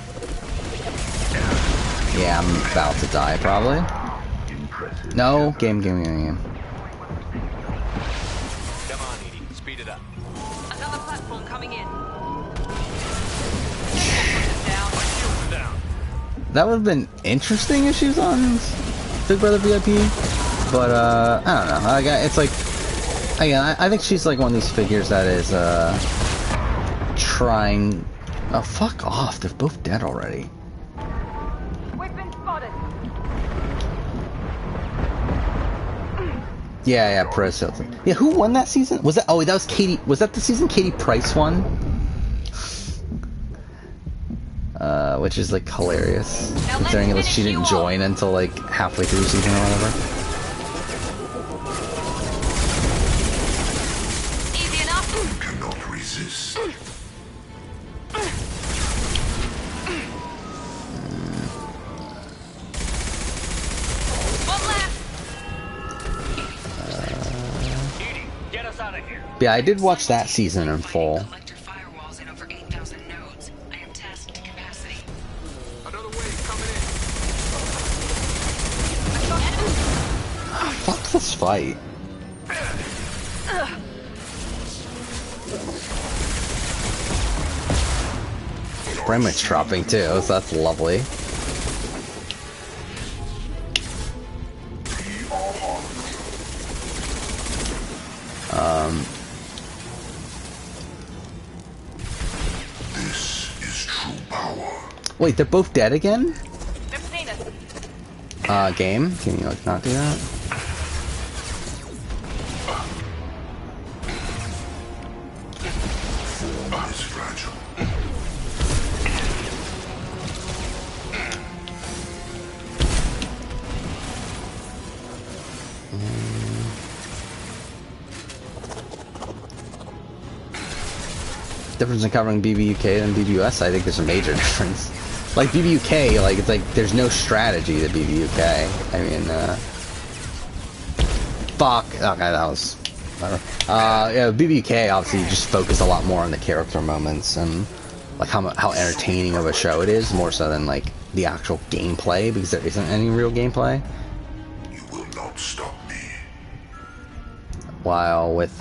Yeah, I'm about to die, probably. No, game. Come on, Edie, speed it up. Another platform coming in. That would have been interesting if she was on Big Brother VIP, but I don't know. It's like, again, I think she's like one of these figures that is trying. Oh, fuck off! They're both dead already. We've been spotted. Yeah, Perez Hilton. Yeah, who won that season? Was that? Oh, that was Katie. Was that the season Katie Price won? Which is like hilarious, considering that she didn't join until like halfway through the season or whatever. Easy enough. You cannot resist. One left. Edie, get us out of here. Yeah, I did watch that season in full. Fuck this fight. Frame rate's dropping too, so that's lovely. This is true power. Wait, they're both dead again? They've seen us. Game? Can you like not do that? It's fragile. Difference in covering BBUK and BBUS, I think there's a major difference. Like BBUK, like it's like there's no strategy to BBUK. I mean, fuck. Okay, that was. Yeah, BBUK obviously you just focus a lot more on the character moments and like how entertaining of a show it is, more so than like the actual gameplay, because there isn't any real gameplay. You will not stop me. While with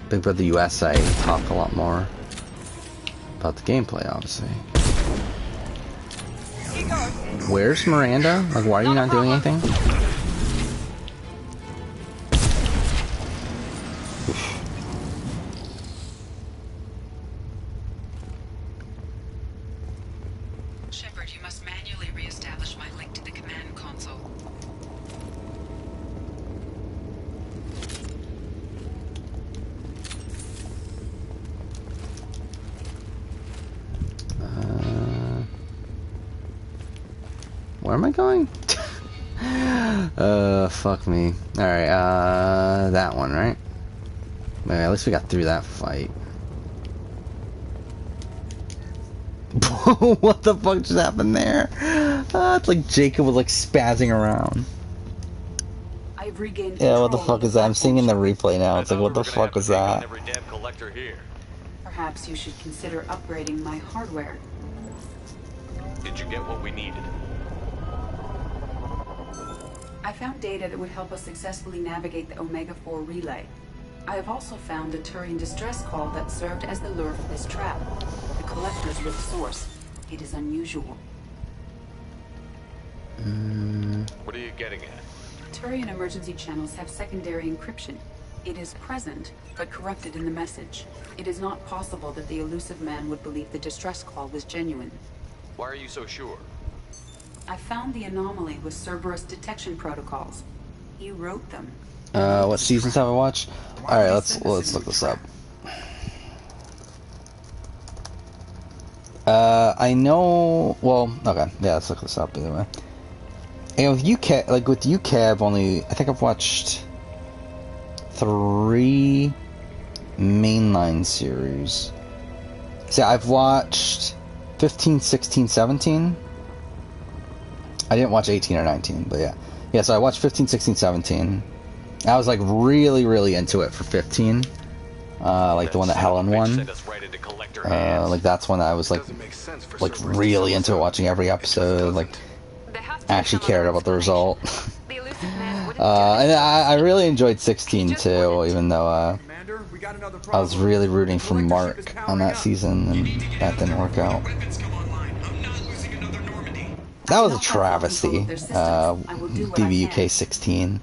Big Brother US, I talk a lot more about the gameplay, obviously. Where's Miranda? Like, why are you not doing anything? Shepard, you must manually re-establish my link to the command console. Where am I going? Fuck me. Alright, that one, right? Maybe at least we got through that fight. What the fuck just happened there? It's like Jacob was like spazzing around. I've regained Yeah, what the fuck is that? I'm seeing in the replay now. It's like, what the fuck was that? Perhaps you should consider upgrading my hardware. Did you get what we needed? I found data that would help us successfully navigate the Omega-4 relay. I have also found a Turian distress call that served as the lure for this trap. The collectors were the source. It is unusual. What are you getting at? Turian emergency channels have secondary encryption. It is present, but corrupted in the message. It is not possible that the elusive man would believe the distress call was genuine. Why are you so sure? I found the anomaly with Cerberus detection protocols. He wrote them. What seasons have I watched? Alright, let's look this up. I know. Well, okay, yeah, let's look this up either way. And with UK, like with UK, I think I've watched 3 mainline series. See, I've watched 15, 16, 17. I didn't watch 18 or 19, but yeah. Yeah, so I watched 15, 16, 17. I was like really, really into it for 15. Like the one that Helen won. Like that's when I was like really into it, watching every episode, like actually cared about the result. And I really enjoyed 16 too, even though I was really rooting for Mark on that season, and that didn't work out. That was a travesty, BBUK 16.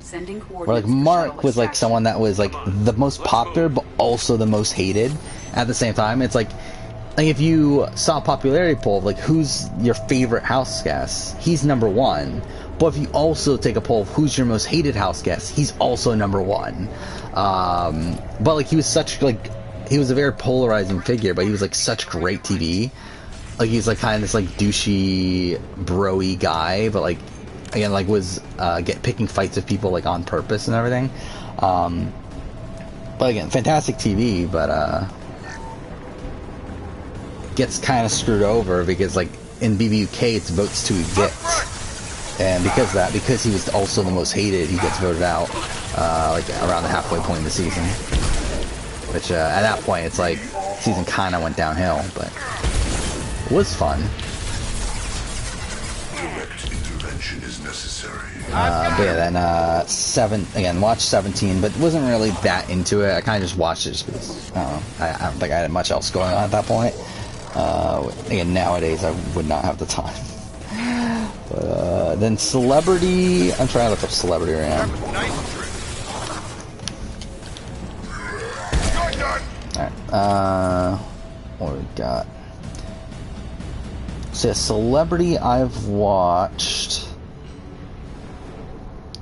Where like Mark was like someone that was like the most popular, but also the most hated at the same time. It's like if you saw a popularity poll of like who's your favorite house guest, he's number 1. But if you also take a poll of who's your most hated house guest, he's also number 1. But like he was such like he was a very polarizing figure, but he was like such great TV. Like he's like kind of this like douchey, bro-y guy, but like again like was picking fights with people like on purpose and everything. But again, fantastic TV, but gets kind of screwed over because like in BBUK it's votes to evict, and because he was also the most hated, he gets voted out like around the halfway point of the season. Which at that point it's like season kind of went downhill, but. Was fun. Intervention is necessary. But yeah, then watched 17, but wasn't really that into it. I kind of just watched it just because I don't think I had much else going on at that point. Again, nowadays I would not have the time. But then Celebrity, I'm trying to look up Celebrity right now. Alright, what do we got? So Celebrity, I've watched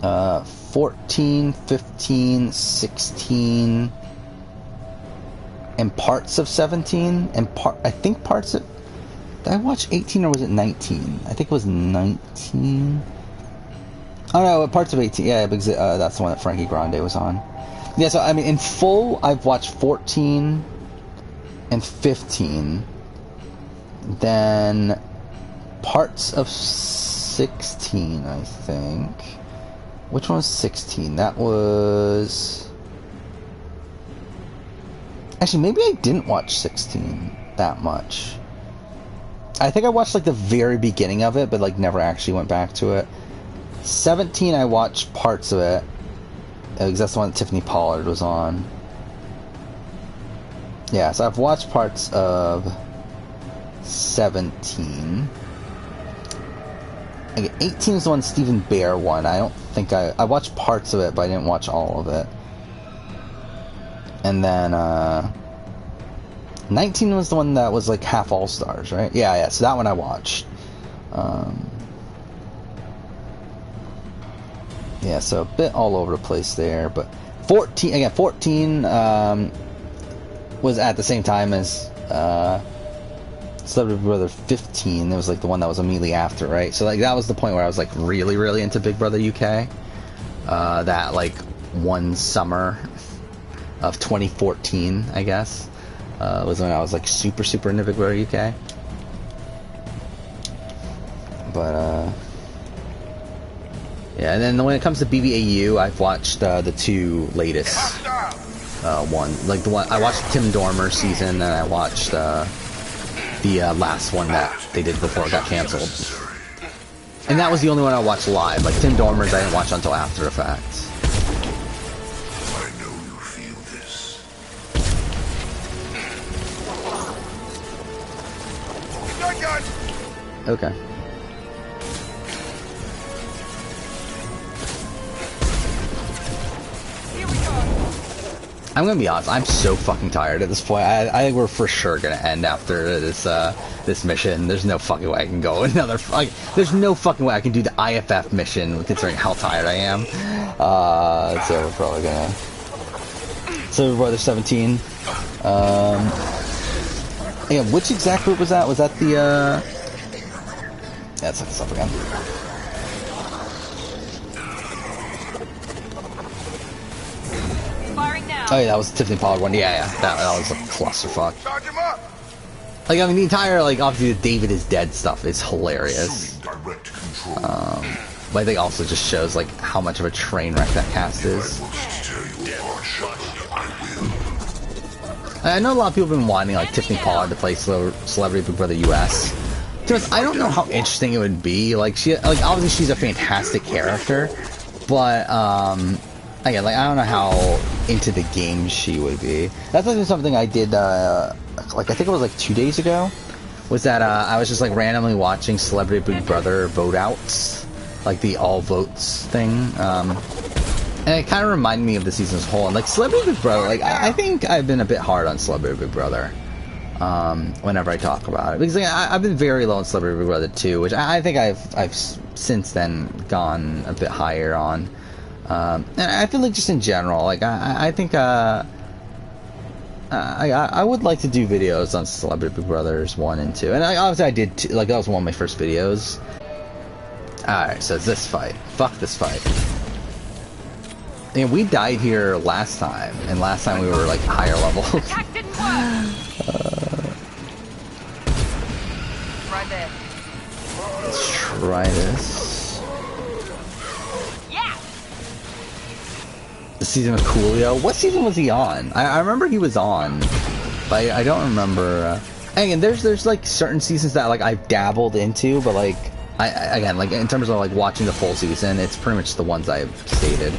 14, 15, 16, and parts of 17, and I think parts of... Did I watch 18 or was it 19? I think it was 19. Oh no, parts of 18, yeah, because that's the one that Frankie Grande was on. Yeah, so I mean, in full, I've watched 14 and 15. Then parts of 16, I think. Which one was 16? That was... Actually, maybe I didn't watch 16 that much. I think I watched like the very beginning of it, but like never actually went back to it. 17, I watched parts of it. Because that's the one that Tiffany Pollard was on. Yeah, so I've watched parts of 17. Okay, 18 is the one Stephen Bear won. I don't think I watched parts of it, but I didn't watch all of it. And then 19 was the one that was like half All-Stars, right? Yeah, so that one I watched. Yeah, so a bit all over the place there, but 14 was at the same time as Celebrity Big Brother 15. It was like the one that was immediately after, right? So like that was the point where I was like really, really into Big Brother UK. That like one summer of 2014, I guess, was when I was like super, super into Big Brother UK. But yeah, and then when it comes to BBAU, I've watched the 2 latest one. Like the one I watched the Tim Dormer season, and I watched the last one that they did before it got canceled. And that was the only one I watched live. Like Tim Dormer's, I didn't watch until after the fact. I know you feel this. Okay. I'm gonna be honest, I'm so fucking tired at this point. I think we're for sure gonna end after this this mission. There's no fucking way I can go another, like, there's no fucking way I can do the IFF mission considering how tired I am. So we're probably gonna... So Brother 17. Yeah, which exact group was that? Was that the, Yeah, let's look this up again. Fire Oh yeah, that was the Tiffany Pollard one. Yeah, that was a clusterfuck. Like, I mean, the entire, like, obviously the David is dead stuff is hilarious. But I think also just shows, like, how much of a train wreck that cast is. I know a lot of people have been wanting, like, Tiffany Pollard to play Celebrity Big Brother US. To be honest, I don't know how interesting it would be. Like, obviously she's a fantastic character, but, again, like, I don't know how into the game she would be. That's like something I did, like, I think it was like 2 days ago, was that I was just like randomly watching Celebrity Big Brother vote outs, like the all votes thing, and it kind of reminded me of the season as a whole. And like Celebrity Big Brother, like I think I've been a bit hard on Celebrity Big Brother whenever I talk about it, because like, I've been very low on Celebrity Big Brother 2, which I think I've since then gone a bit higher on, and I feel like just in general, like I think I would like to do videos on Celebrity Big Brothers 1 and 2. And obviously I did, like, that was one of my first videos. Alright, so it's this fight. Fuck this fight. And we died here last time. And last time we were, like, higher level. Right there. Let's try this. The season of Coolio. What season was he on? I remember he was on, but I don't remember. And there's like certain seasons that like I've dabbled into, but like again, like in terms of like watching the full season, it's pretty much the ones I've stated.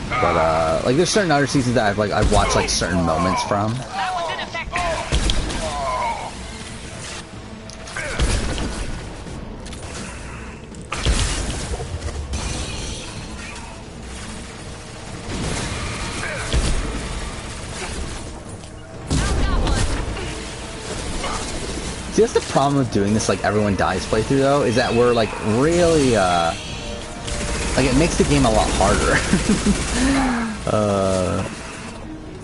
But like there's certain other seasons that I've watched like certain moments from. See, that's the problem with doing this, like, everyone dies playthrough, though, is that we're, like, really, like, it makes the game a lot harder.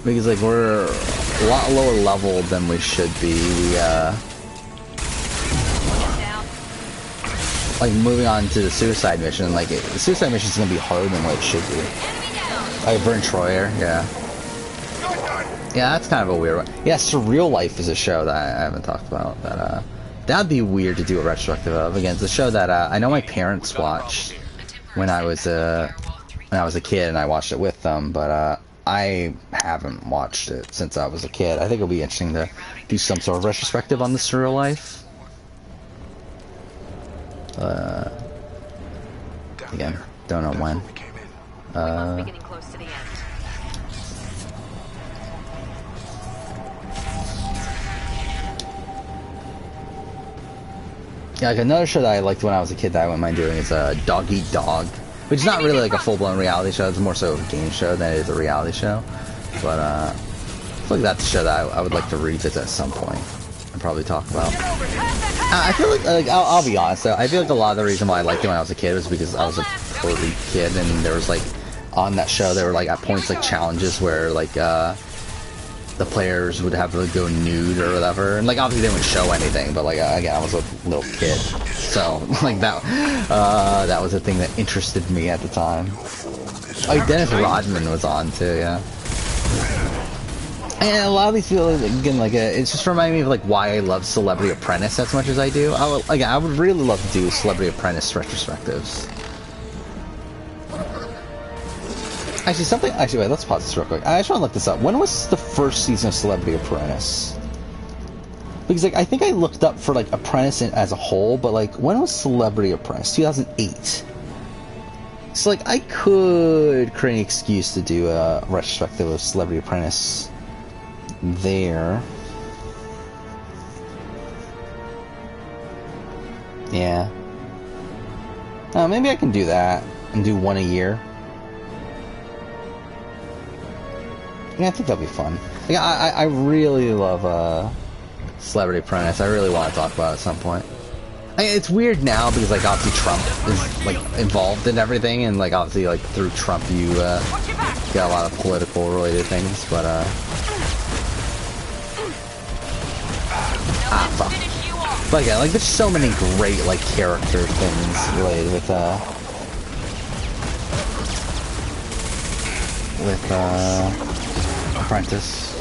Because, like, we're a lot lower level than we should be. Like, moving on to the suicide mission, like, the suicide mission is going to be harder than what it should be. Like, Vern Troyer, yeah. Yeah, that's kind of a weird one. Yeah, Surreal Life is a show that I haven't talked about. That'd be weird to do a retrospective of. Again, it's a show that I know my parents watched when I was a kid, and I watched it with them. But I haven't watched it since I was a kid. I think it'll be interesting to do some sort of retrospective on the Surreal Life. Again, don't know when. Yeah, like another show that I liked when I was a kid that I wouldn't mind doing is Dog Eat Dog, which is not really like a full-blown reality show. It's more so a game show than it is a reality show. But I feel like that's a show that I would like to revisit at some point and probably talk about. I feel like I'll be honest though, I feel like a lot of the reason why I liked it when I was a kid was because I was a poorly kid, and there was like on that show there were like at points like challenges where like the players would have to go nude or whatever, and like obviously they wouldn't show anything, but like again, I was a little kid, so like that was a thing that interested me at the time. Like Dennis Rodman was on too, yeah. And a lot of these people, again, like it's just reminding me of like why I love Celebrity Apprentice as much as I do. I would really love to do Celebrity Apprentice retrospectives. Actually, wait, let's pause this real quick. I just want to look this up. When was the first season of Celebrity Apprentice? Because, like, I think I looked up for, like, Apprentice as a whole, but, like, when was Celebrity Apprentice? 2008. So, like, I could create an excuse to do a retrospective of Celebrity Apprentice there. Yeah. Maybe I can do that and do one a year. Yeah, I think that'll be fun. Like, I really love Celebrity Apprentice. I really want to talk about it at some point. It's weird now because like obviously Trump is like involved in everything, and like obviously like through Trump you get a lot of political related things, but fuck. But yeah, like there's so many great like character things related with Apprentice.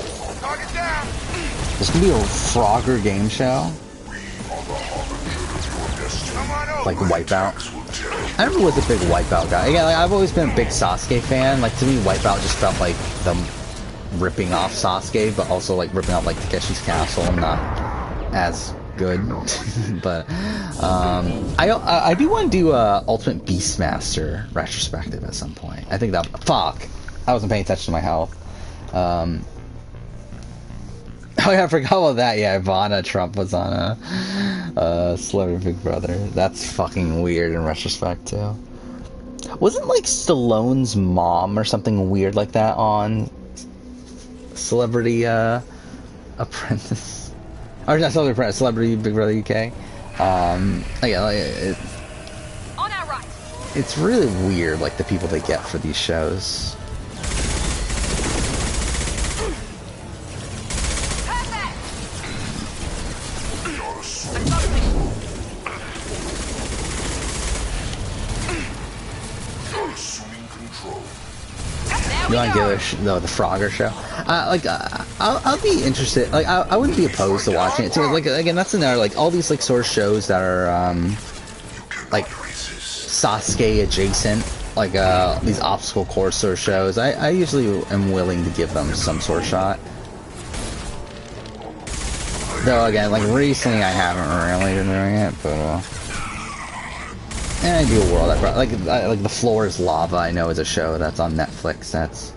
This could be a Frogger game show. Like Wipeout. I never was a big Wipeout guy. Again, like, I've always been a big Sasuke fan. Like, to me, Wipeout just felt like them ripping off Sasuke, but also like ripping off like Takeshi's Castle and not as good. But I do want to do a Ultimate Beastmaster retrospective at some point. I think that fuck. I wasn't paying attention to my health. Oh yeah, I forgot about that. Yeah, Ivana Trump was on a Celebrity Big Brother. That's fucking weird in retrospect too. Wasn't like Stallone's mom or something weird like that on Celebrity Apprentice? Or not Celebrity Apprentice, Celebrity Big Brother UK. Yeah, like On our right. it's really weird, like the people they get for these shows. You want to give the Frogger show? I'll be interested. Like, I wouldn't be opposed to watching it too. Like, again, that's another like all these like sort of shows that are like Sasuke adjacent, like these obstacle course sort of shows. I usually am willing to give them some sort of shot. Though again, like recently, I haven't really been doing it, but. And I do a world like The Floor is Lava. I know is a show that's on Netflix. That's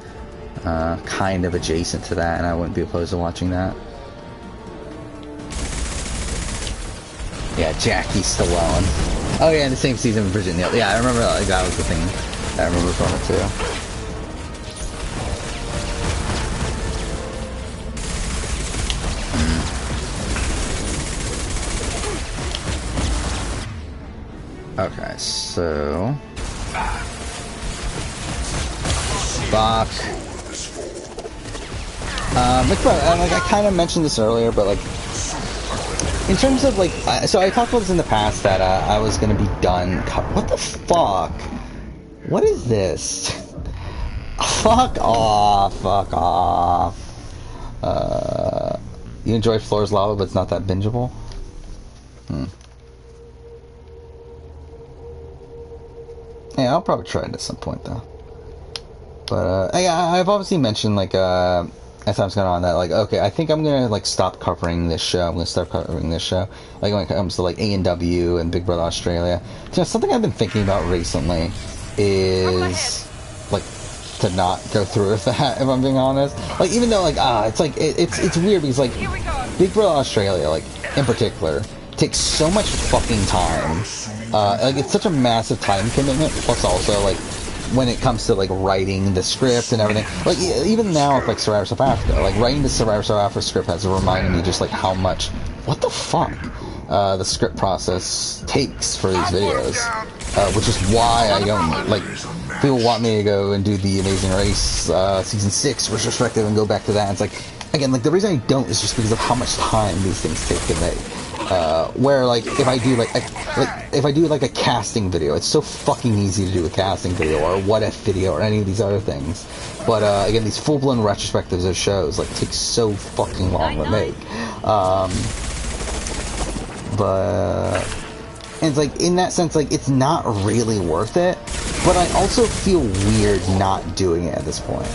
kind of adjacent to that, and I wouldn't be opposed to watching that. Yeah, Jackie Stallone. Oh yeah, in the same season with Bridget Neal. Yeah, I remember like, that was the thing. I remember from it too. Okay, so Bach. Like I kind of mentioned this earlier, but like in terms of like, so I talked about this in the past that I was gonna be done. What the fuck? What is this? Fuck off! Fuck off! You enjoyed Floor's Lava, but it's not that bingeable. Yeah, I'll probably try it at some point though. But I've obviously mentioned like as time's gone on that like okay, I think I'm gonna like stop covering this show. I'm gonna start covering this show. Like when it comes to like A&W and Big Brother Australia. You know, something I've been thinking about recently is like to not go through with that. If I'm being honest, like even though like it's like it's weird because like Big Brother Australia like in particular takes so much fucking time. Like it's such a massive time commitment. Plus, also like when it comes to like writing the script and everything, like even now with like Survivor South Africa, like writing the Survivor South Africa script has reminded me just like how much what the fuck the script process takes for these videos, which is why I don't like people want me to go and do the Amazing Race season 6 retrospective and go back to that. It's like again, like the reason I don't is just because of how much time these things take to make. Where like if I do if I do like a casting video, it's so fucking easy to do a casting video or a what if video or any of these other things. But again, these full-blown retrospectives of shows like take so fucking long to make. But and it's like in that sense, like it's not really worth it. But I also feel weird not doing it at this point.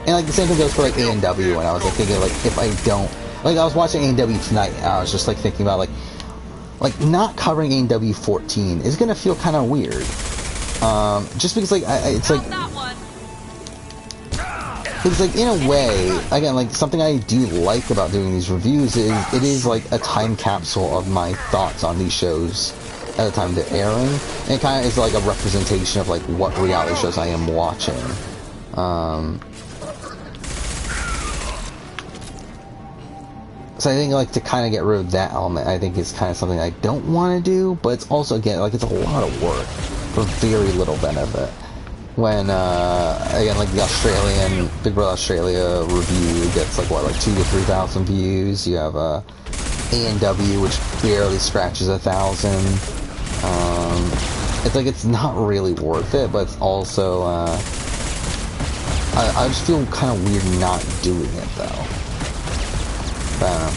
And like the same thing goes for like A&W when I was like thinking like if I don't. Like, I was watching A&W tonight, and I was just, like, thinking about, like not covering A&W 14 is gonna feel kind of weird. Just because, like, it's like... Because, like, in a way, again, like, something I do like about doing these reviews is it is, like, a time capsule of my thoughts on these shows at the time they're airing. And it kind of is, like, a representation of, like, what reality shows I am watching. So I think like to kind of get rid of that element, I think is kind of something I don't want to do, but it's also again like it's a lot of work for very little benefit. When again like the Australian Big Brother Australia review gets like what like 2,000 to 3,000 views. You have A&W which barely scratches 1,000. It's like it's not really worth it, but it's also I just feel kind of weird not doing it though. But I don't know.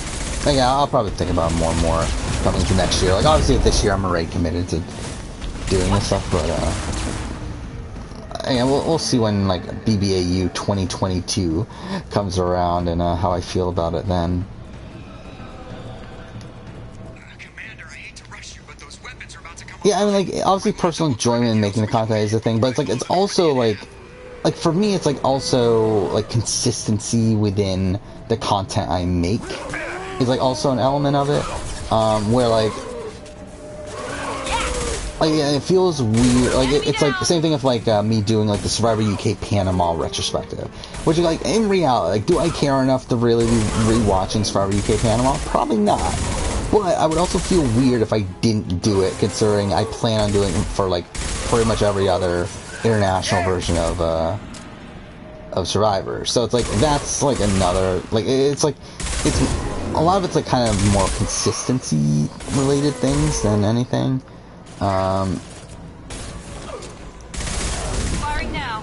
Like, yeah, I'll probably think about it more and more coming to next year. Like, obviously this year I'm already committed to doing this stuff, but yeah, we'll see when like BBAU 2022 comes around and how I feel about it then. Yeah, I mean, like, obviously personal enjoyment in making the content is a thing, but it's like, it's also like for me, it's like also like consistency within the content I make is like also an element of it, where like yeah, it feels weird. Like it's like the same thing with like me doing like the Survivor UK Panama retrospective, which is like in reality, like, do I care enough to really be rewatching Survivor UK Panama? Probably not. But I would also feel weird if I didn't do it, considering I plan on doing it for like pretty much every other international version of Survivor. So it's like that's like another like it's like it's a lot of it's like kind of more consistency related things than anything. Firing now.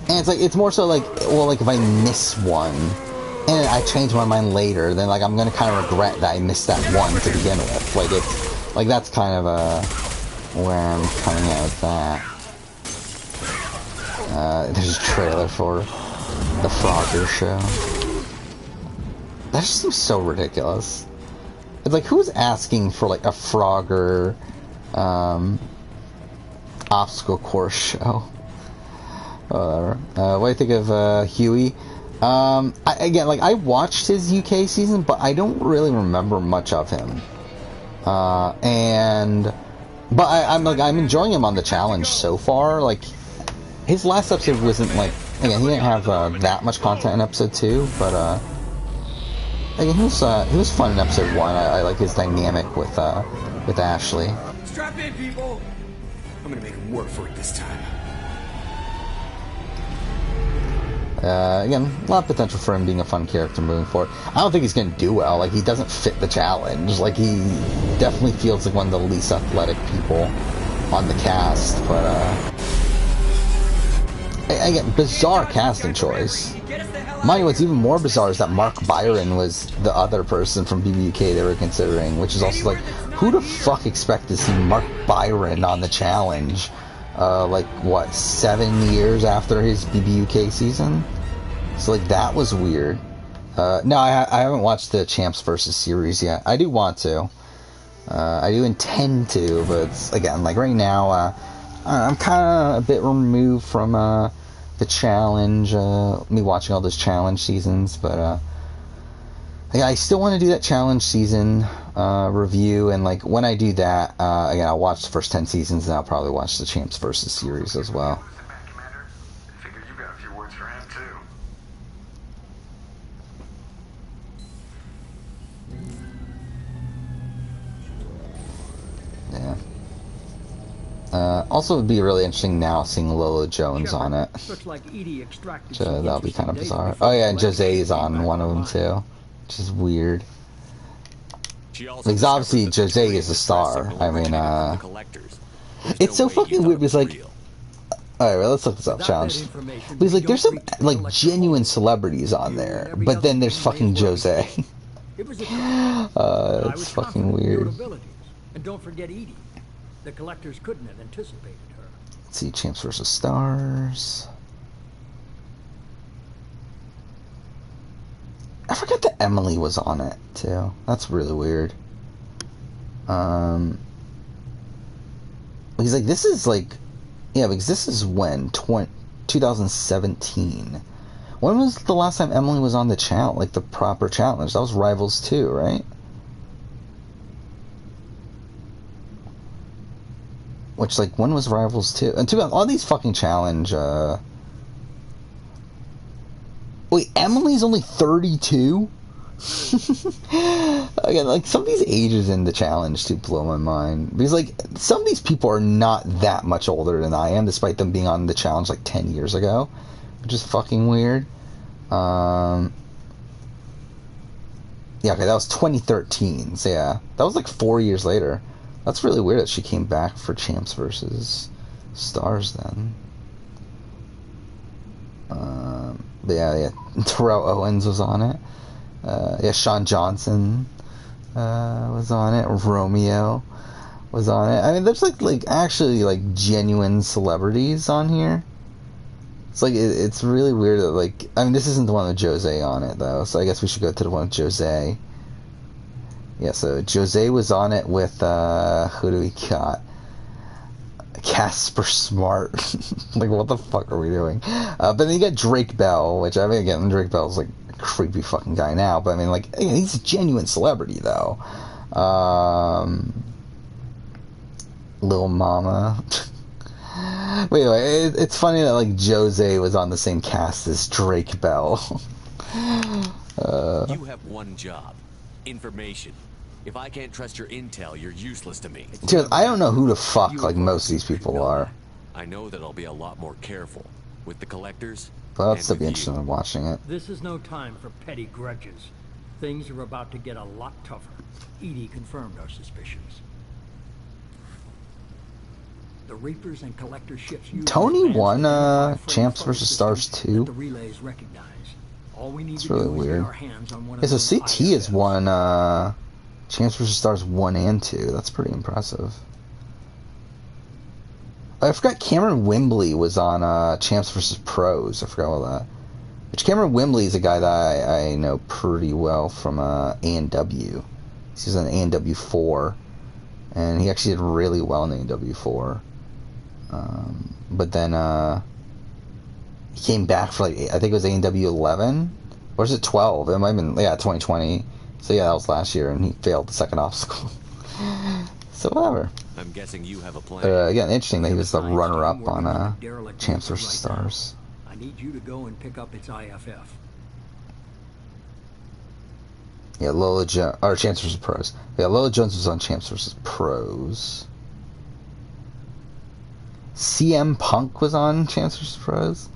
And it's like it's more so like, well, like if I miss one and I change my mind later, then like I'm gonna kind of regret that I missed that one to begin with. Like it's like that's kind of where I'm coming at with that. There's a trailer for the Frogger show. That just seems so ridiculous. It's like, who's asking for like a Frogger obstacle course show? Whatever. What do you think of Huey? Again, like, I watched his UK season, but I don't really remember much of him. But I'm enjoying him on the challenge so far. Like, his last episode wasn't like, again, he didn't have that much content in episode 2, but again, he was fun in episode 1. I like his dynamic with Ashley. Strap in, people. I'm gonna make him work for it this time. Again, a lot of potential for him being a fun character moving forward. I don't think he's going to do well. Like, he doesn't fit the challenge. Like, he definitely feels like one of the least athletic people on the cast. But, again, bizarre casting choice. Mind you, what's even more bizarre is that Mark Byron was the other person from BBUK they were considering, which is also like, who the fuck expected to see Mark Byron on the challenge? Like, what, 7 years after his BBUK season? So, like, that was weird. No, I haven't watched the Champs vs. series yet. I do want to. I do intend to, but it's, again, like, right now, I'm kind of a bit removed from, the challenge, me watching all those challenge seasons, but, yeah, I still want to do that challenge season review, and like when I do that, again, I'll watch the first 10 seasons, and I'll probably watch the Champs vs. series as well. Yeah. Also, it would be really interesting now seeing Lola Jones on it. So that'll be kind of bizarre. Oh yeah, and Jose is on one of them too, which is weird. Because obviously Jose is a star. I mean, it's so fucking weird because like, alright, well, let's look this up. Challenge. Because like, there's some like genuine celebrities on there, but then there's fucking Jose. It's fucking weird. And don't forget Edie. The collectors couldn't have anticipated her. Let's see, Champs vs. Stars. I forgot that Emily was on it too. That's really weird. Because like this is like, yeah, because this is when 2017. When was the last time Emily was on the challenge, like the proper challenge? That was Rivals 2, right? Which, like, when was Rivals 2? And to be honest, all these fucking challenge, Wait, Emily's only 32? Again, like, some of these ages in the challenge do blow my mind. Because, like, some of these people are not that much older than I am, despite them being on the challenge, like, 10 years ago. Which is fucking weird. Yeah, okay, that was 2013. So, yeah, that was, like, 4 years later. That's really weird that she came back for Champs versus Stars then. But yeah, Terrell Owens was on it. Yeah, Sean Johnson was on it. Romeo was on it. I mean, there's like actually like genuine celebrities on here. It's like it's really weird that like, I mean, this isn't the one with Jose on it though, so I guess we should go to the one with Jose. Yeah, so Jose was on it with who do we got? Casper Smart. Like, what the fuck are we doing? But then you got Drake Bell, which, I mean, again, Drake Bell's like a creepy fucking guy now, but I mean, like, he's a genuine celebrity though. Lil Mama. But anyway, it's funny that like Jose was on the same cast as Drake Bell. You have one job: information. If I can't trust your intel, you're useless to me. Dude, I don't know who the fuck like most of these people are. I know that I'll be a lot more careful with the collectors. But I'll still be interested in watching it. This is no time for petty grudges. Things are about to get a lot tougher. EDI confirmed our suspicions. The Reapers and Collector ships. Tony won Champs vs. Stars 2. The relays recognize. All we need it's to really do is weird. get our hands on one of Yeah, so CT has won Champs vs. Stars 1 and 2. That's pretty impressive. I forgot Cameron Wembley was on Champs vs. Pros. I forgot all that. Which Cameron Wembley is a guy that I know pretty well from A&W. He's on A&W 4. And he actually did really well in A&W 4. But then he came back for like, I think it was A&W 11? Or is it 12? It might have been, yeah, 2020. So yeah, that was last year, and he failed the second obstacle. So whatever. I'm guessing you have a plan. Again, interesting that he was the runner-up on Champs vs. Stars. I need you to go and pick up its IFF. Yeah, Lola Jones, or Champs vs. Pros. Yeah, Lola Jones was on Champs vs. Pros. CM Punk was on Champs vs. Pros.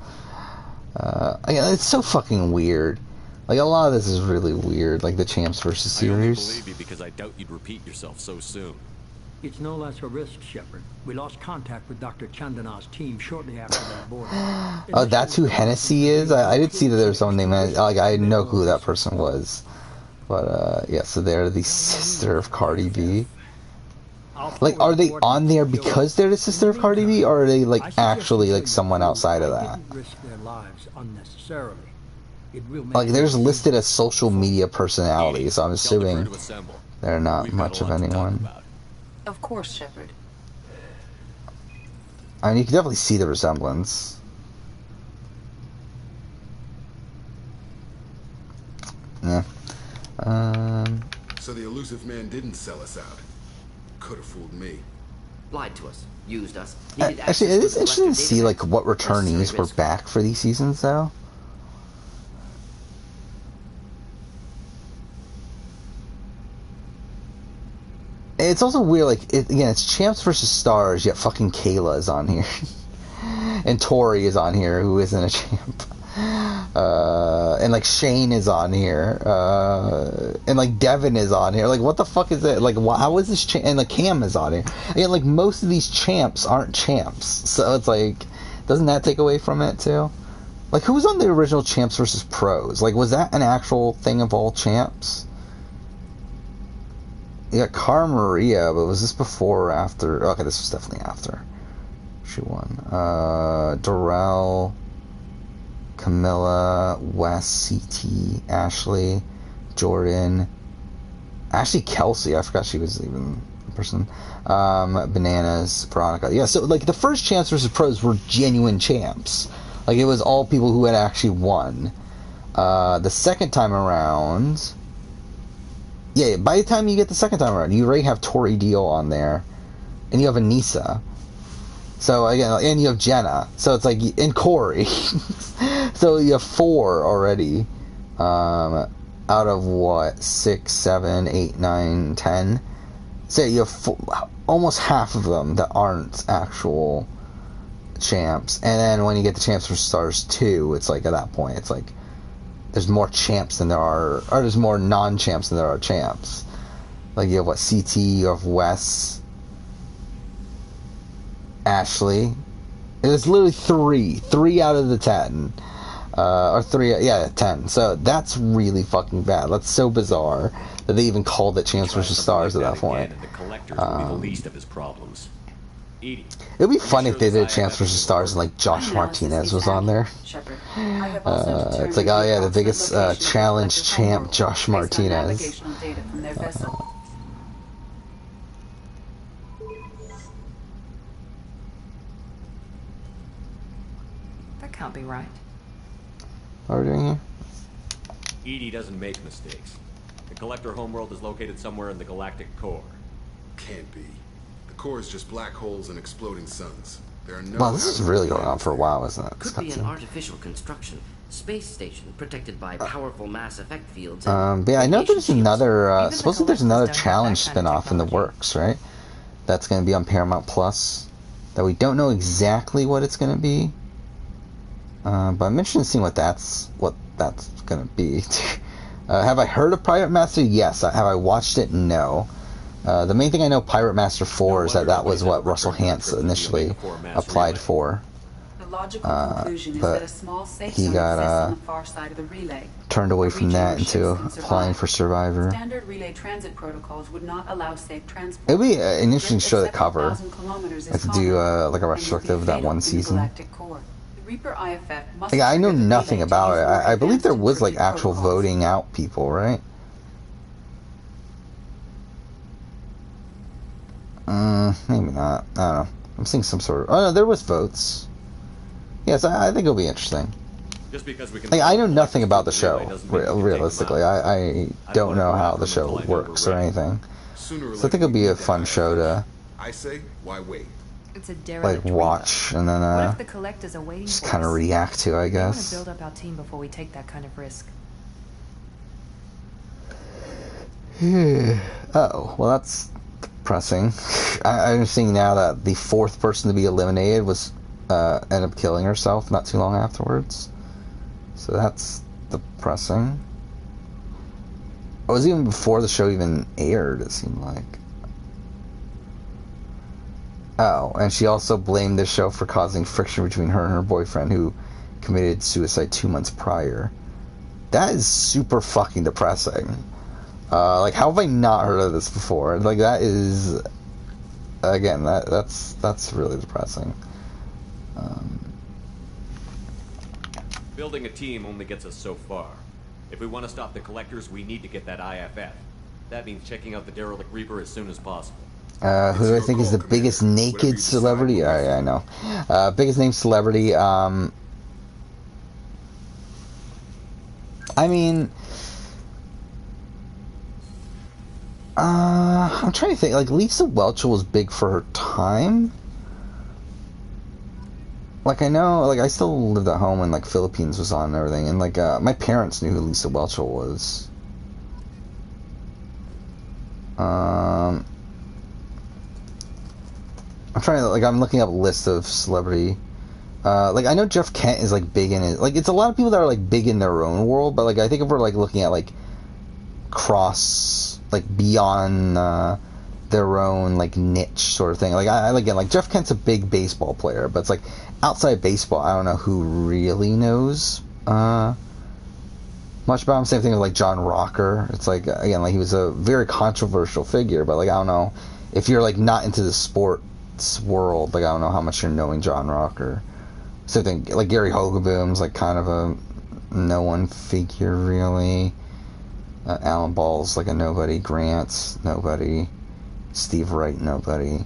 Again, it's so fucking weird. Like, a lot of this is really weird, like the Champs vs. series. I only believe you because I doubt you'd repeat yourself so soon. It's no less a risk, Shepard. We lost contact with Dr. Chandana's team shortly after that boarding. Oh, that's who Hennessy is? I did see that there was someone named, like, I know who that person was. But, yeah, so they're the sister of Cardi B. Like, are they on there because they're the sister of Cardi B, or are they, like, actually, like, someone outside of that? Like, they're just listed as social media personalities, so I'm assuming they're not much of anyone. Of course, Shepard. I mean, you can definitely see the resemblance. Yeah. So the elusive man didn't sell us out. Could have fooled me. Lied to us. Used us. Actually, it is interesting to see, like, what returnees were back for these seasons, though. It's also weird, like, again, it's Champs vs. Stars, yet fucking Kayla is on here. And Tori is on here, who isn't a champ. And, like, Shane is on here. And, like, Devin is on here. Like, what the fuck is it? Like, how is this champ? And, like, Cam is on here. Again, like, most of these champs aren't champs. So it's like, doesn't that take away from it, too? Like, who was on the original Champs vs. Pros? Like, was that an actual thing of all champs? Yeah, Cara Maria, but was this before or after? Okay, this was definitely after she won. Darrell, Camilla, Wes, CT, Ashley, Jordan, Ashley Kelsey. I forgot she was even a person. Bananas, Veronica. Yeah, so like the first Champs vs. Pros were genuine champs. Like it was all people who had actually won. The second time around. Yeah, by the time you get the second time around, you already have Tori Deal on there, and you have Anissa. So again, and you have Jenna. So it's like, and Corey. So you have 4 already, out of what, 6, 7, 8, 9, 10. So you have almost half of them that aren't actual champs. And then when you get the Champs vs. Stars 2, it's like at that point, it's like. There's more champs than there are, or there's more non-champs than there are champs. Like, you have, what, CT, you have Wes, Ashley, It was literally 3 out of the 10. Or 10. So that's really fucking bad. That's so bizarre that they even called it Champs vs. Stars at that point. The collectors will be the least of his problems. It would be funny if they did Champs vs. Stars and like Josh Martinez was on there. It's like, oh yeah, the biggest challenge champ, Josh Martinez. That can't be right. What are we doing here? EDI doesn't make mistakes. The Collector homeworld is located somewhere in the galactic core. Can't be. The core is just black holes and exploding suns. There are no. Well, this is really going on for a while, isn't it? Could be an artificial construction. Space station protected by powerful mass effect fields. But yeah, I know there's another. Supposedly there's another challenge spin-off in the works, right? That's going to be on Paramount Plus. That we don't know exactly what it's going to be. But I'm interested in seeing what that's going to be. Have I heard of Pirate Master? Yes. Have I watched it? No. The main thing I know Pirate Master 4 is that was what Russell Hantz initially applied for. The logical conclusion is that a small safe he zone got exists on the far side of the relay. turned away from that into applying for Survivor. Standard relay transit protocols would not allow safe transport. It'd be an interesting show to cover. I could do like a retrospective of that one season. Reaper IFF must I know nothing about it. I believe there was like actual voting out people, right? Maybe not. I don't know. I'm seeing some sort of. Oh no, there was votes. Yes, I think it'll be interesting. Just because we can I know nothing about the show. Realistically, I don't know how the show works or anything. So I think it'll be a fun show to. I say, why wait? It's a derelict like watch and then what if the collectors are waiting just for kind of us? react to, I guess. We want to build up our team before we take that kind of risk. Oh, well that's depressing. I'm seeing now that the fourth person to be eliminated was ended up killing herself not too long afterwards. So that's depressing. It was even before the show even aired, it seemed like. Oh, and she also blamed this show for causing friction between her and her boyfriend, who committed suicide 2 months prior. That is super fucking depressing. Like, how have I not heard of this before? Like, that is... Again, that's really depressing. Building a team only gets us so far. If we want to stop the Collectors, we need to get that IFF. That means checking out the Derelict Reaper as soon as possible. Who do I think is the biggest naked celebrity? I know. Biggest name celebrity. I mean, I'm trying to think. Like, Lisa Welch was big for her time. Like, I know, like, I still lived at home when, like, Philippines was on and everything. And, like, my parents knew who Lisa Welch was. I'm trying to, like, I'm looking up a list of celebrity. Like, I know Jeff Kent is, like, big in it. Like, it's a lot of people that are, like, big in their own world, but, like, I think if we're, like, looking at, like, beyond, their own, like, niche sort of thing. Like, again, like, Jeff Kent's a big baseball player, but it's, like, outside baseball, I don't know who really knows, much about him. Same thing with, like, John Rocker. It's, like, again, like, he was a very controversial figure, but, like, I don't know. If you're, like, not into the sports world, like, I don't know how much you're knowing John Rocker. Same thing, like, Gary Hogaboom's, like, kind of a no-one figure, really. Alan Ball's, like, a nobody. Grant's nobody. Steve Wright, nobody.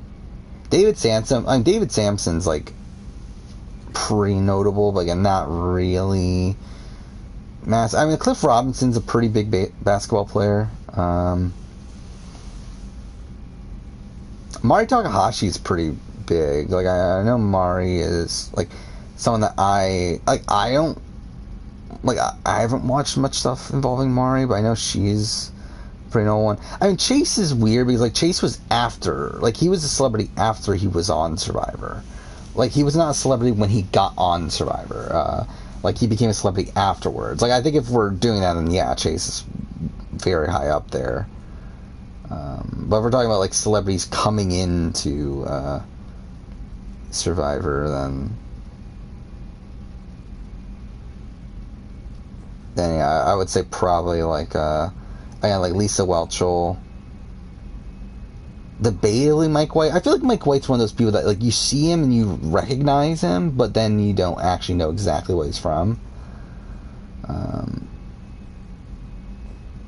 David Sampson's, like, pretty notable, but, again, not really massive. I mean, Cliff Robinson's a pretty big basketball player. Mari Takahashi is pretty big. Like, I know Mari is, like, someone that I haven't watched much stuff involving Mari, but I know she's a pretty notable one. I mean, Chase is weird because, like, Chase was after, like, he was a celebrity after he was on Survivor. Like, he was not a celebrity when he got on Survivor. Like, he became a celebrity afterwards. Like, I think if we're doing that, then yeah, Chase is very high up there. But if we're talking about, like, celebrities coming into Survivor, then yeah, I would say probably like again, like Lisa Whelchel, debatably Mike White. I feel like Mike White's one of those people that like you see him and you recognize him, but then you don't actually know exactly what he's from.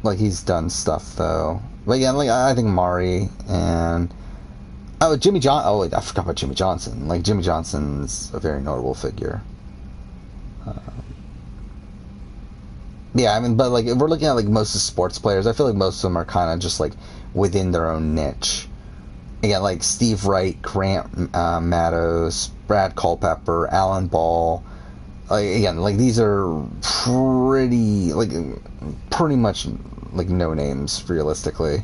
Like he's done stuff though, but yeah, like I think Mari and Jimmy John. Oh, wait, I forgot about Jimmy Johnson. Like Jimmy Johnson's a very notable figure. Yeah, I mean, but like if we're looking at like most of the sports players, I feel like most of them are kind of just like within their own niche. Again, like Steve Wright, Grant Matos, Brad Culpepper, Alan Ball. Again, like these are pretty much like no names realistically.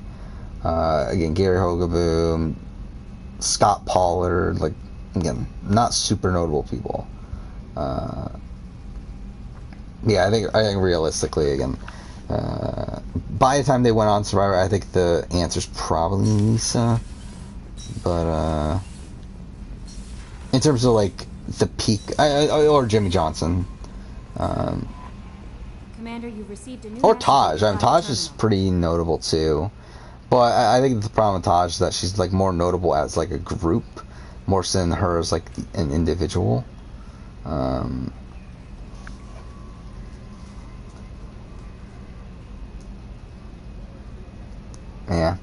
Again, Gary Hogaboom, Scott Pollard, like again, not super notable people. Yeah, I think realistically, again, by the time they went on Survivor, I think the answer's probably Lisa. But in terms of like the peak, or Jimmy Johnson, Commander, you've received a new or Taj. I mean, Taj is pretty notable too. But I think the problem with Taj is that she's like more notable as like a group, more so than her as like an individual. Yeah.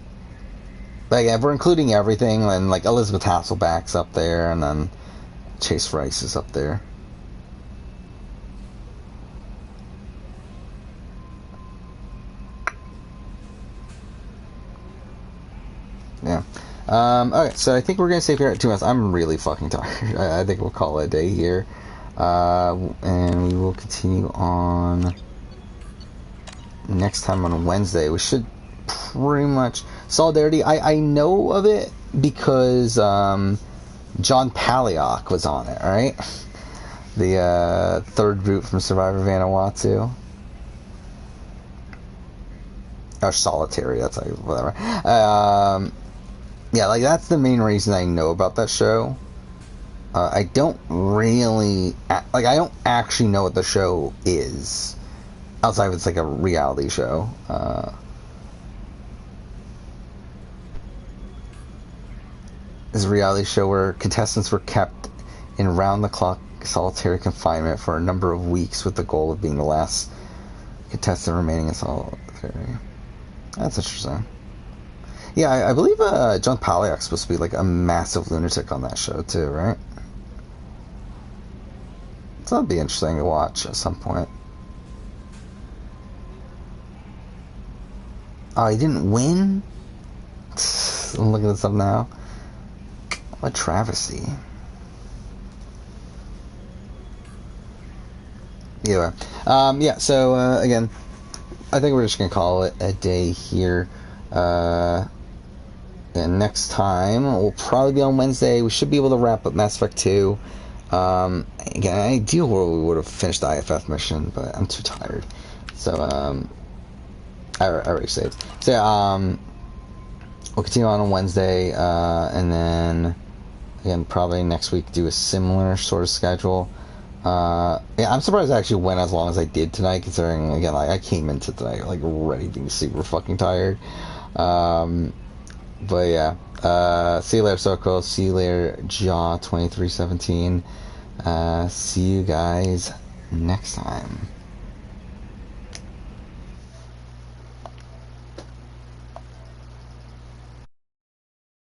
But again, if we're including everything, then like Elizabeth Hasselbeck's up there, and then Chase Rice is up there. Yeah. Okay, so I think we're going to save here at 2 minutes. I'm really fucking tired. I think we'll call it a day here. And we will continue on next time on Wednesday. We should pretty much... Solidarity, I know of it because John Palahniuk was on it, right? The third group from Survivor Vanuatu. Or Solitary, that's like, whatever. Yeah, like that's the main reason I know about that show. I don't really... Like, I don't actually know what the show is. Outside of it's like a reality show. Is a reality show where contestants were kept in round-the-clock solitary confinement for a number of weeks with the goal of being the last contestant remaining in solitary. That's interesting. Yeah, I believe John Palahniuk's supposed to be like a massive lunatic on that show too, right? So that'd be interesting to watch at some point. Oh, he didn't win? I'm looking this up now. What travesty. Anyway, yeah, so, again, I think we're just going to call it a day here. And next time, we'll probably be on Wednesday. We should be able to wrap up Mass Effect 2. Again, ideal we would have finished the IFF mission, but I'm too tired. So, I already saved. So, yeah, we'll continue on Wednesday, and then... Again, probably next week do a similar sort of schedule. Yeah, I'm surprised I actually went as long as I did tonight, considering, again, like, I came into tonight, like, already being super fucking tired. But yeah, see you later, Soko. See you later, Jaw 2317. See you guys next time.